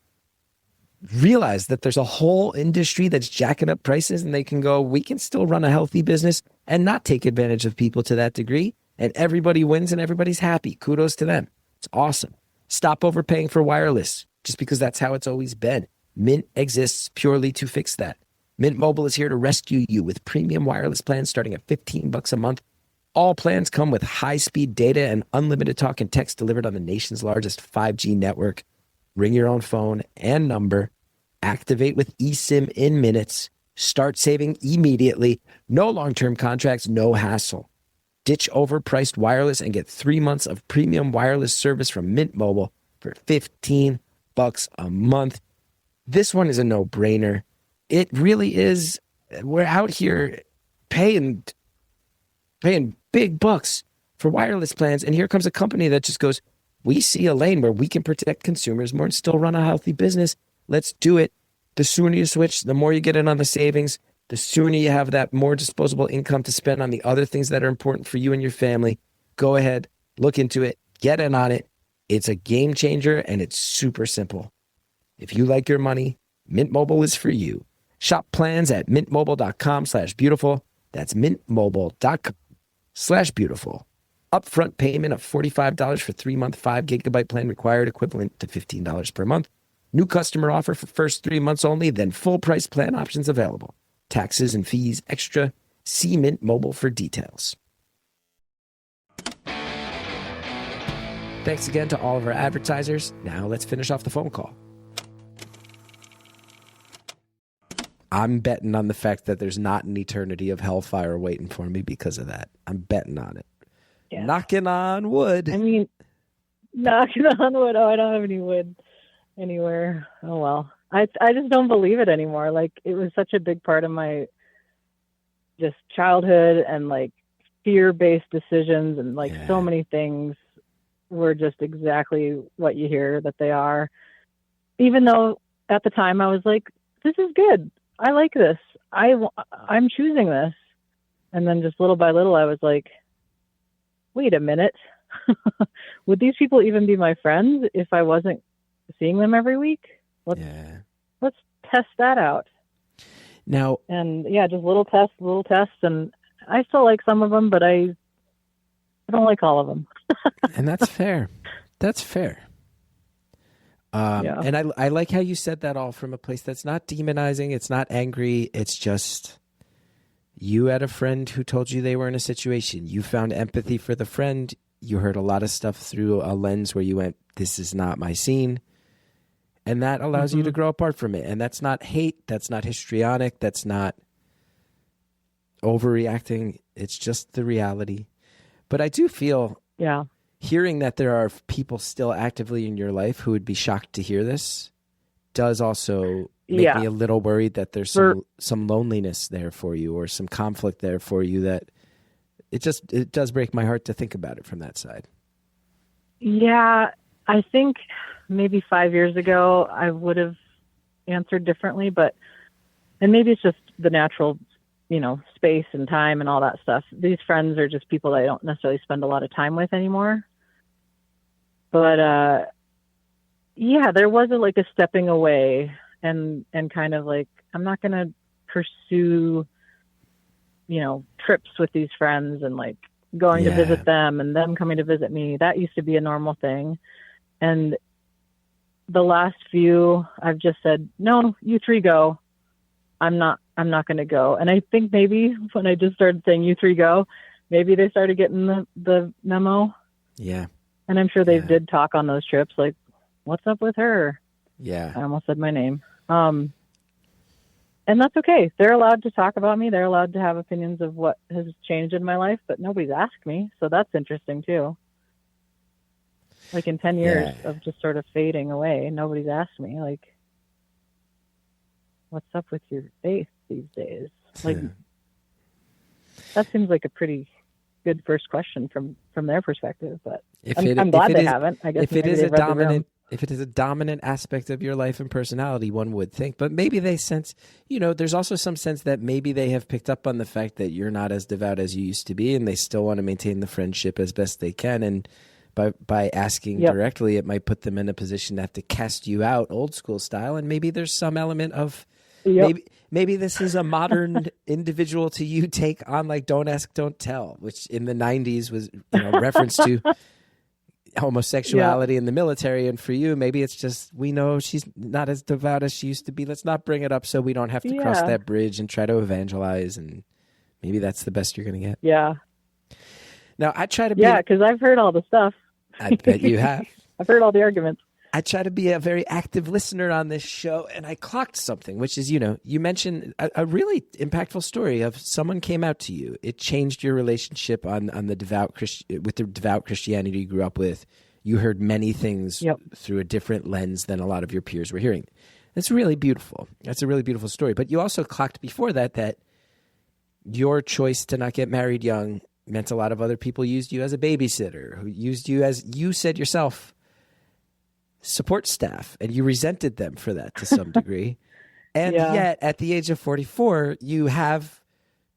realized that there's a whole industry that's jacking up prices, and they can go, we can still run a healthy business and not take advantage of people to that degree. And everybody wins and everybody's happy. Kudos to them. It's awesome. Stop overpaying for wireless just because that's how it's always been. Mint exists purely to fix that. Mint Mobile is here to rescue you with premium wireless plans starting at $15 a month. All plans come with high-speed data and unlimited talk and text delivered on the nation's largest 5G network. Bring your own phone and number. Activate with eSIM in minutes. Start saving immediately. No long-term contracts, no hassle. Ditch overpriced wireless and get 3 months of premium wireless service from Mint Mobile for $15 a month. This one is a no-brainer. It really is. We're out here paying big bucks for wireless plans, and here comes a company that just goes, we see a lane where we can protect consumers more and still run a healthy business. Let's do it. The sooner you switch, the more you get in on the savings, the sooner you have that more disposable income to spend on the other things that are important for you and your family. Go ahead, look into it, get in on it. It's a game changer, and it's super simple. If you like your money, Mint Mobile is for you. Shop plans at mintmobile.com/beautiful. That's mintmobile.com/beautiful. Upfront payment of $45 for 3-month 5 GB plan required, equivalent to $15 per month. New customer offer for first 3 months only, then full price plan options available. Taxes and fees extra. See Mint Mobile for details. Thanks again to all of our advertisers. Now let's finish off the phone call. I'm betting on the fact that there's not an eternity of hellfire waiting for me because of that. I'm betting on it. Yeah. Knocking on wood. I mean, knocking on wood. Oh, I don't have any wood anywhere. Oh, well. I just don't believe it anymore. Like, it was such a big part of my just childhood, and like fear-based decisions, and like so many things were just exactly what you hear that they are. Even though at the time I was like, this is good. I like this. I'm choosing this. And then just little by little, I was like, wait a minute. Would these people even be my friends if I wasn't seeing them every week? Let's test that out. Now, and yeah, just little tests. And I still like some of them, but I don't like all of them. And that's fair. That's fair. And I like how you said that all from a place that's not demonizing. It's not angry. It's just you had a friend who told you they were in a situation. You found empathy for the friend. You heard a lot of stuff through a lens where you went, this is not my scene. And that allows you to grow apart from it. And that's not hate. That's not histrionic. That's not overreacting. It's just the reality. But I do feel hearing that there are people still actively in your life who would be shocked to hear this does also make me a little worried that there's some loneliness there for you, or some conflict there for you, that it does break my heart to think about it from that side. Yeah, I think maybe 5 years ago I would have answered differently, and maybe it's just the natural, space and time and all that stuff. These friends are just people that I don't necessarily spend a lot of time with anymore. But there was a stepping away and kind of like, I'm not going to pursue, trips with these friends and like going to visit them and them coming to visit me. That used to be a normal thing. And the last few, I've just said, no, you three go. I'm not going to go. And I think maybe when I just started saying you three go, maybe they started getting the memo. Yeah. And I'm sure they did talk on those trips. Like, what's up with her? Yeah. I almost said my name. And that's okay. They're allowed to talk about me. They're allowed to have opinions of what has changed in my life, but nobody's asked me. So that's interesting too. Like in 10 years of just sort of fading away, nobody's asked me, like, what's up with your faith these days? Like, that seems like a pretty good first question from their perspective. But If I'm glad they haven't. I guess if it maybe is a they've read the room. dominant, if it is a dominant aspect of your life and personality, one would think. But maybe they sense, there's also some sense that maybe they have picked up on the fact that you're not as devout as you used to be, and they still want to maintain the friendship as best they can. And by asking directly, it might put them in a position to have to cast you out old school style. And maybe there's some element of maybe this is a modern individual to you take on, like, don't ask, don't tell, which in the 90s was reference to homosexuality in the military. And for you, maybe it's just, we know she's not as devout as she used to be. Let's not bring it up so we don't have to cross that bridge and try to evangelize. And maybe that's the best you're going to get. Yeah. Now, I try to be... Yeah, because I've heard all the stuff. I bet you have. I've heard all the arguments. I try to be a very active listener on this show, and I clocked something, which is, you mentioned a really impactful story of someone came out to you. It changed your relationship on the with the devout Christianity you grew up with. You heard many things through a different lens than a lot of your peers were hearing. That's really beautiful. That's a really beautiful story. But you also clocked before that your choice to not get married young meant a lot of other people used you as a babysitter, who used you as, you said yourself, support staff, and you resented them for that to some degree. And yet, at the age of 44, you have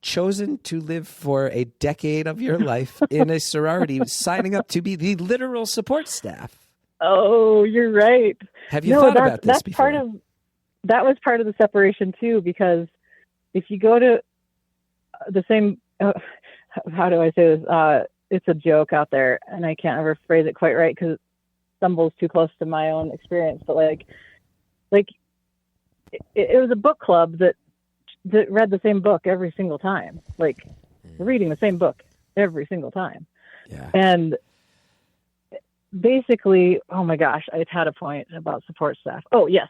chosen to live for a decade of your life in a sorority, signing up to be the literal support staff. Oh, you're right. Have you thought about this that's before? That was part of the separation too, because if you go to the same, how do I say this? It's a joke out there, and I can't ever phrase it quite right because it stumbles too close to my own experience. But it was a book club that read the same book every single time, reading the same book every single time. Yeah. And basically, oh my gosh, I had a point about support staff. Oh yes.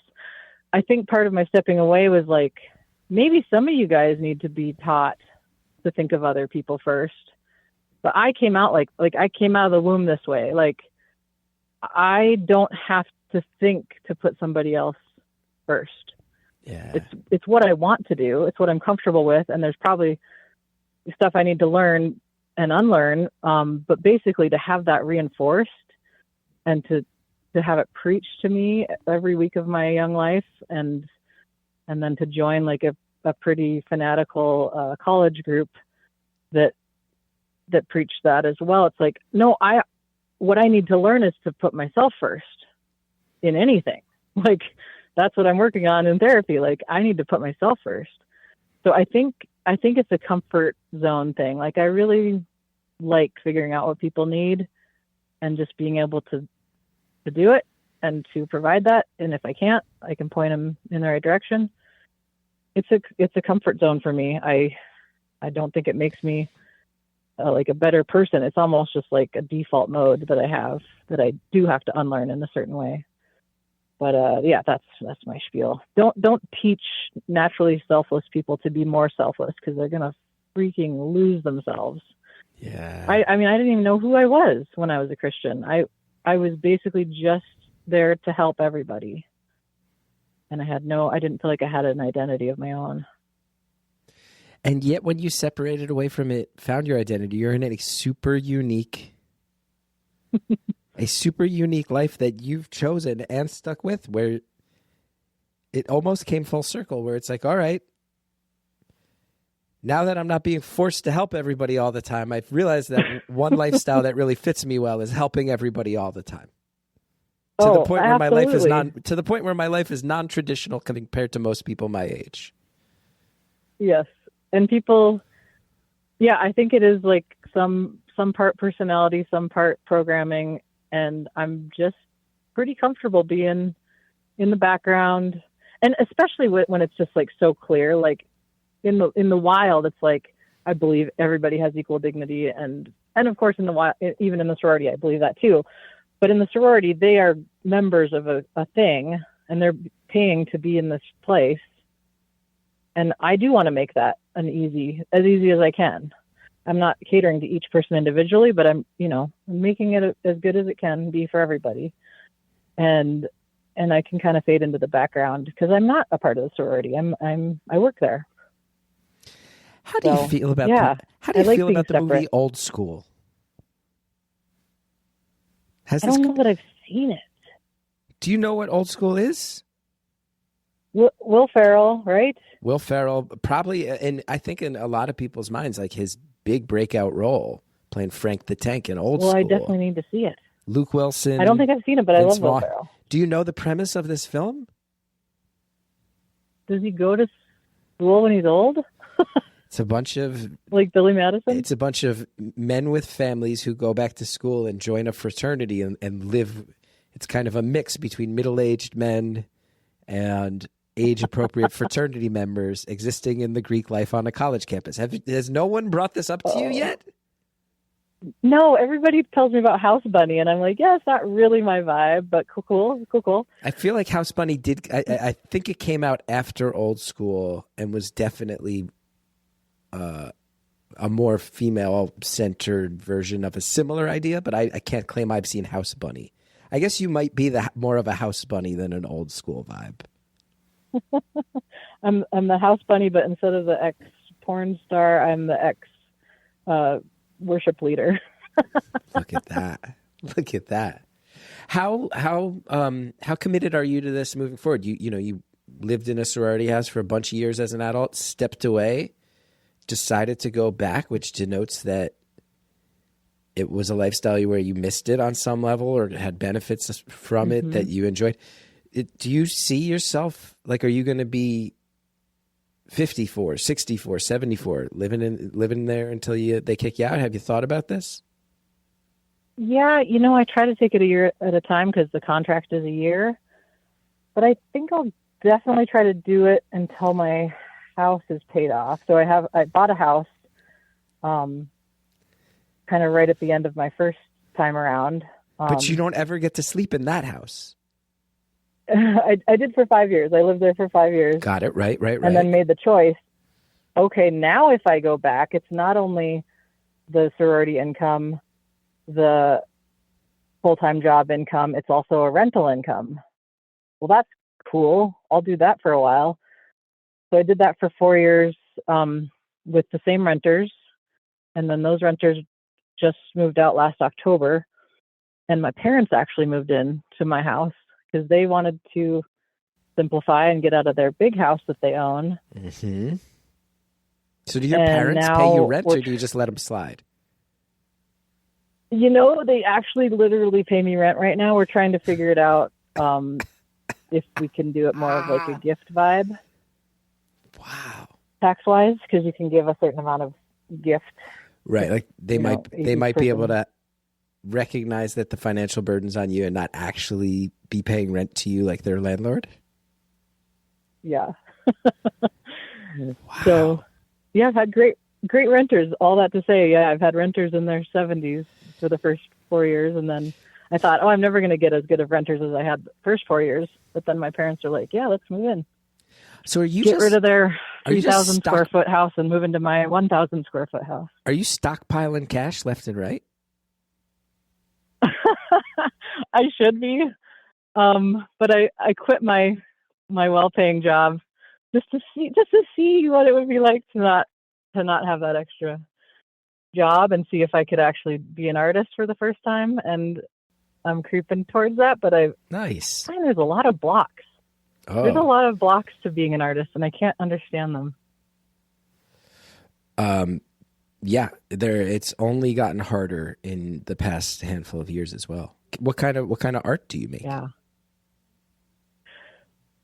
I think part of my stepping away was maybe some of you guys need to be taught to think of other people first. But I came out I came out of the womb this way. I don't have to think to put somebody else first. Yeah. It's what I want to do. It's what I'm comfortable with. And there's probably stuff I need to learn and unlearn. But basically to have that reinforced and to have it preached to me every week of my young life, and then to join a pretty fanatical college group that preached that as well. It's no, what I need to learn is to put myself first in anything. That's what I'm working on in therapy. I need to put myself first. So I think it's a comfort zone thing. I really like figuring out what people need and just being able to do it and to provide that. And if I can't, I can point them in the right direction. It's a comfort zone for me. I don't think it makes me a better person. It's almost just a default mode that I have that I do have to unlearn in a certain way. But that's my spiel. Don't teach naturally selfless people to be more selfless, because they're gonna freaking lose themselves. Yeah. I mean, I didn't even know who I was when I was a Christian. I was basically just there to help everybody, and I didn't feel like I had an identity of my own. And yet, when you separated away from it, found your identity, you're in a super unique life that you've chosen and stuck with, where it almost came full circle, where it's all right, now that I'm not being forced to help everybody all the time, I've realized that one lifestyle that really fits me well is helping everybody all the time. To the point where my life is non-traditional compared to most people my age. Yes. And people, I think it is some part personality, some part programming, and I'm just pretty comfortable being in the background, and especially when it's just so clear. In the wild, it's I believe everybody has equal dignity, and of course in the wild, even in the sorority, I believe that too. But in the sorority, they are members of a thing, and they're paying to be in this place. And I do want to make that as easy as I can. I'm not catering to each person individually, but I'm making it as good as it can be for everybody. And I can kind of fade into the background because I'm not a part of the sorority. I work there. How do you feel about how do you feel about the movie Old School? I don't know that I've seen it. Do you know what Old School is? Will Ferrell, right? Will Ferrell, probably, and I think in a lot of people's minds, like his big breakout role, playing Frank the Tank in Old School. Well, I definitely need to see it. Luke Wilson. I don't think I've seen it, but I love Will Ferrell. Do you know the premise of this film? Does he go to school when he's old? It's a bunch of... Like Billy Madison? It's a bunch of men with families who go back to school and join a fraternity and live... It's kind of a mix between middle-aged men and age-appropriate fraternity members existing in the Greek life on a college campus. Has no one brought this up to you yet? No, everybody tells me about House Bunny, and I'm like, yeah, it's not really my vibe, but cool. I feel like House Bunny did... I think it came out after Old School and was definitely a more female-centered version of a similar idea, but I can't claim I've seen House Bunny. I guess you might be more of a House Bunny than an Old School vibe. I'm the House Bunny, but instead of the ex-porn star, I'm the ex-worship leader. Look at that. How committed are you to this moving forward? You lived in a sorority house for a bunch of years as an adult, stepped away, decided to go back, which denotes that it was a lifestyle where you missed it on some level or had benefits from it that you enjoyed. Do you see yourself, like, are you going to be 54, 64, 74, living there until they kick you out? Have you thought about this? Yeah, I try to take it a year at a time because the contract is a year. But I think I'll definitely try to do it until my house is paid off. So I bought a house kind of right at the end of my first time around. But you don't ever get to sleep in that house. I did for 5 years. I lived there for 5 years. Got it. Right. And then made the choice. Okay, now if I go back, it's not only the sorority income, the full-time job income, it's also a rental income. Well, that's cool. I'll do that for a while. So I did that for 4 years with the same renters. And then those renters just moved out last October. And my parents actually moved in to my house because they wanted to simplify and get out of their big house that they own. Mm-hmm. So do your parents pay you rent or do you just let them slide? They actually literally pay me rent right now. We're trying to figure it out if we can do it more of like a gift vibe. Wow. Tax-wise, because you can give a certain amount of gift. Right. Like they might be able to recognize that the financial burden's on you and not actually be paying rent to you like their landlord. Yeah. Wow. So, yeah, I've had great renters. All that to say, yeah, I've had renters in their 70s for the first 4 years. And then I thought, I'm never going to get as good of renters as I had the first 4 years. But then my parents are like, yeah, let's move in. So are you get rid of their 3,000 square foot house and move into my 1,000 square foot house? Are you stockpiling cash left and right? I should be. But I quit my well-paying job just to see what it would be like to not have that extra job and see if I could actually be an artist for the first time. And I'm creeping towards that, but nice. I find there's a lot of blocks. Oh. There's a lot of blocks to being an artist, and I can't understand them. Yeah, it's only gotten harder in the past handful of years as well. What kind of art do you make? Yeah.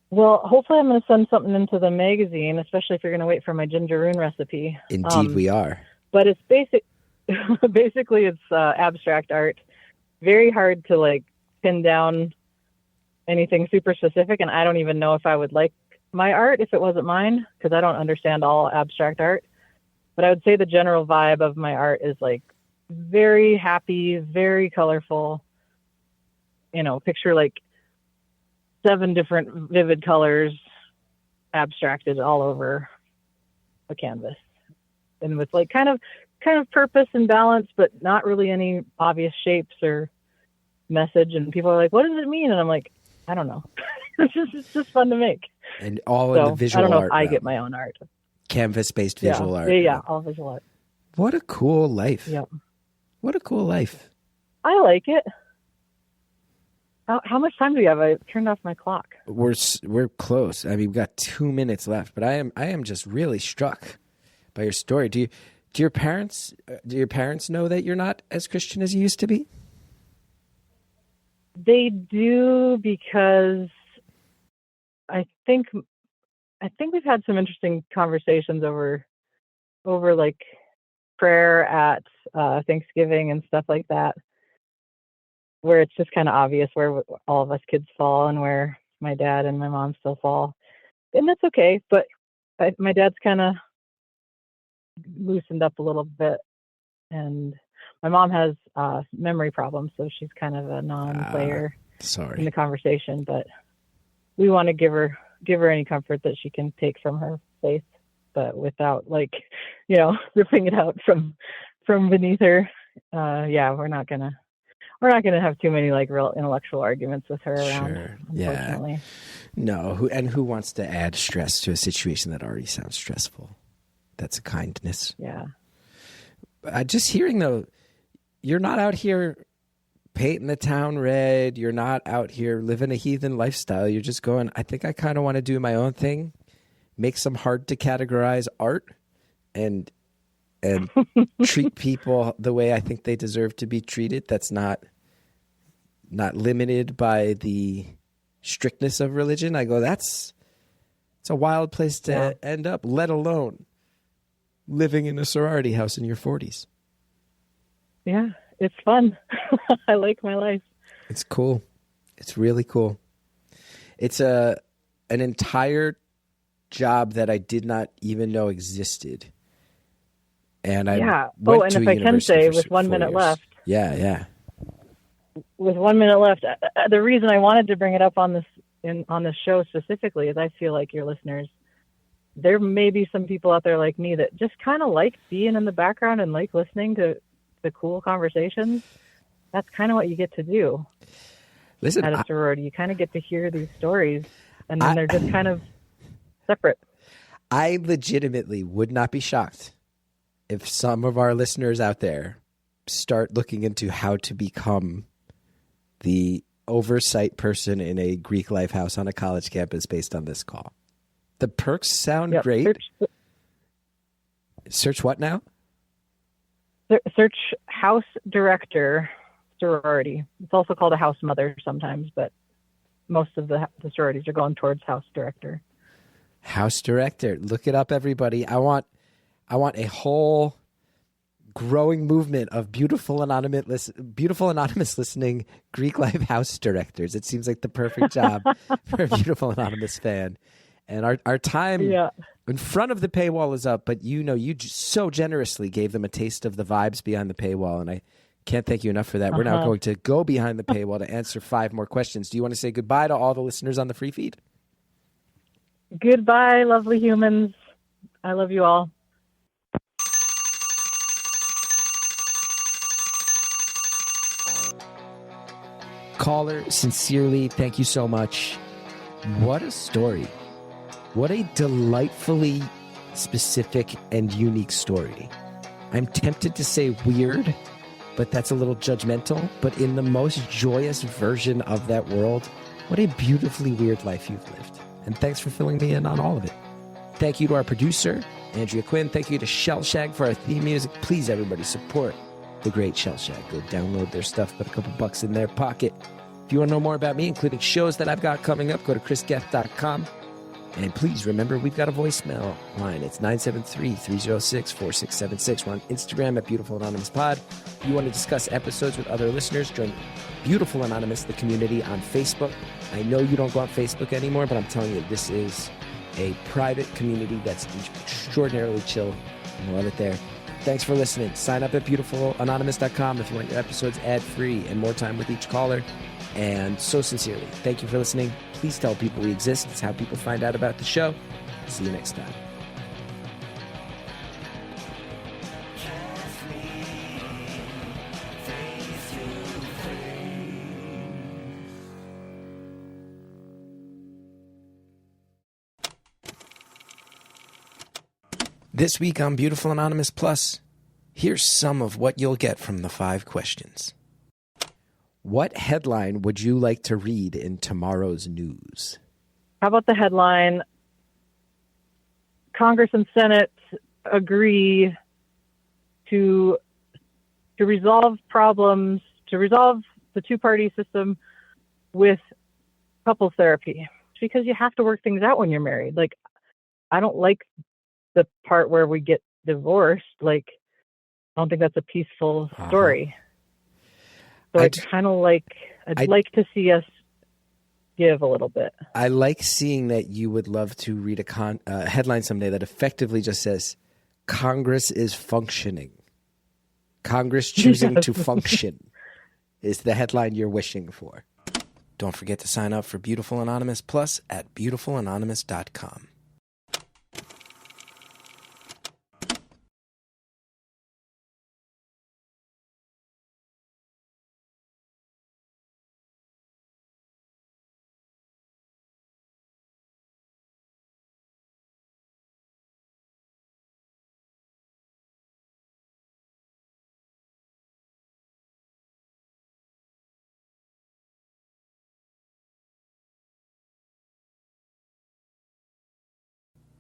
Well, hopefully I'm going to send something into the magazine, especially if you're going to wait for my gingeroon recipe. Indeed, we are. But it's basically it's abstract art. Very hard to pin down anything super specific, and I don't even know if I would like my art if it wasn't mine, because I don't understand all abstract art. But I would say the general vibe of my art is very happy, very colorful. Picture 7 different vivid colors abstracted all over a canvas, and with kind of purpose and balance, but not really any obvious shapes or message. And people are like, "What does it mean?" And I'm like, I don't know. It's just fun to make. And all in the visual art. I don't know if I get my own art. canvas-based visual art. Yeah, all visual art. What a cool life. Yeah. What a cool life. I like it. How much time do we have? I turned off my clock. We're close. I mean, we've got 2 minutes left, but I am just really struck by your story. Do your parents know that you're not as Christian as you used to be? They do, because I think we've had some interesting conversations over like prayer at Thanksgiving and stuff like that, where it's just kind of obvious where all of us kids fall and where my dad and my mom still fall. And that's okay. But my dad's kind of loosened up a little bit. And my mom has memory problems, so she's kind of a non-player in the conversation. But we want to give her any comfort that she can take from her faith, but without, like, ripping it out from beneath her. We're not gonna have too many like real intellectual arguments with her around. Sure. Unfortunately. Yeah. No. Who wants to add stress to a situation that already sounds stressful? That's a kindness. Yeah. Just hearing though, you're not out here painting the town red. You're not out here living a heathen lifestyle. You're just going, I think I kind of want to do my own thing, make some hard to categorize art, and treat people the way I think they deserve to be treated. That's not limited by the strictness of religion. I go, it's a wild place to end up, let alone living in a sorority house in your 40s. Yeah, it's fun. I like my life. It's cool. It's really cool. It's an entire job that I did not even know existed. And I went to and if I can say, with 1 minute left. Yeah. With 1 minute left, the reason I wanted to bring it up on this show specifically is I feel like your listeners, there may be some people out there like me that just kind of like being in the background and like listening to the cool conversations. That's kind of what you get to do. Listen, at a sorority. You kind of get to hear these stories, and then they're just kind of separate. I legitimately would not be shocked if some of our listeners out there start looking into how to become the oversight person in a Greek life house on a college campus based on this call. The perks sound great. Search what now? Search house director sorority. It's also called a house mother sometimes, but most of the sororities are going towards house director. House director. Look it up, everybody. I want a whole growing movement of beautiful anonymous listening Greek life house directors. It seems like the perfect job for a beautiful anonymous fan. And our time in front of the paywall is up, but you just so generously gave them a taste of the vibes behind the paywall, and I can't thank you enough for that. We're now going to go behind the paywall to answer 5 more questions. Do you want to say goodbye to all the listeners on the free feed? Goodbye, lovely humans. I love you all. Caller, sincerely, thank you so much. What a story. What a delightfully specific and unique story. I'm tempted to say weird, but that's a little judgmental. But in the most joyous version of that world, what a beautifully weird life you've lived. And thanks for filling me in on all of it. Thank you to our producer, Andrea Quinn. Thank you to Shellshag for our theme music. Please, everybody, support the great Shellshag. Go download their stuff, put a couple bucks in their pocket. If you want to know more about me, including shows that I've got coming up, go to chrisgeth.com. And please remember, we've got a voicemail line. It's 973-306-4676. We're on Instagram at Beautiful Anonymous Pod. If you want to discuss episodes with other listeners, join Beautiful Anonymous, the community, on Facebook. I know you don't go on Facebook anymore, but I'm telling you, this is a private community that's extraordinarily chill. I love it there. Thanks for listening. Sign up at beautifulanonymous.com if you want your episodes ad-free and more time with each caller. And so sincerely, thank you for listening. Please tell people we exist. It's how people find out about the show. See you next time. This week on Beautiful Anonymous Plus, here's some of what you'll get from the 5 questions. What headline would you like to read in tomorrow's news? How about the headline, Congress and Senate agree to resolve problems, to resolve the two-party system with couples therapy? It's because you have to work things out when you're married. Like, I don't like the part where we get divorced. Like, I don't think that's a peaceful story. So I'd like to see us give a little bit. I like seeing that you would love to read a headline someday that effectively just says, Congress is functioning. Congress choosing to function is the headline you're wishing for. Don't forget to sign up for Beautiful Anonymous Plus at beautifulanonymous.com.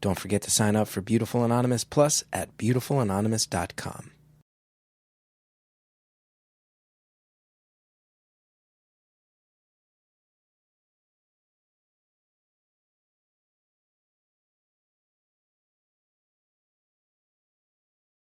Don't forget to sign up for Beautiful Anonymous Plus at beautifulanonymous.com.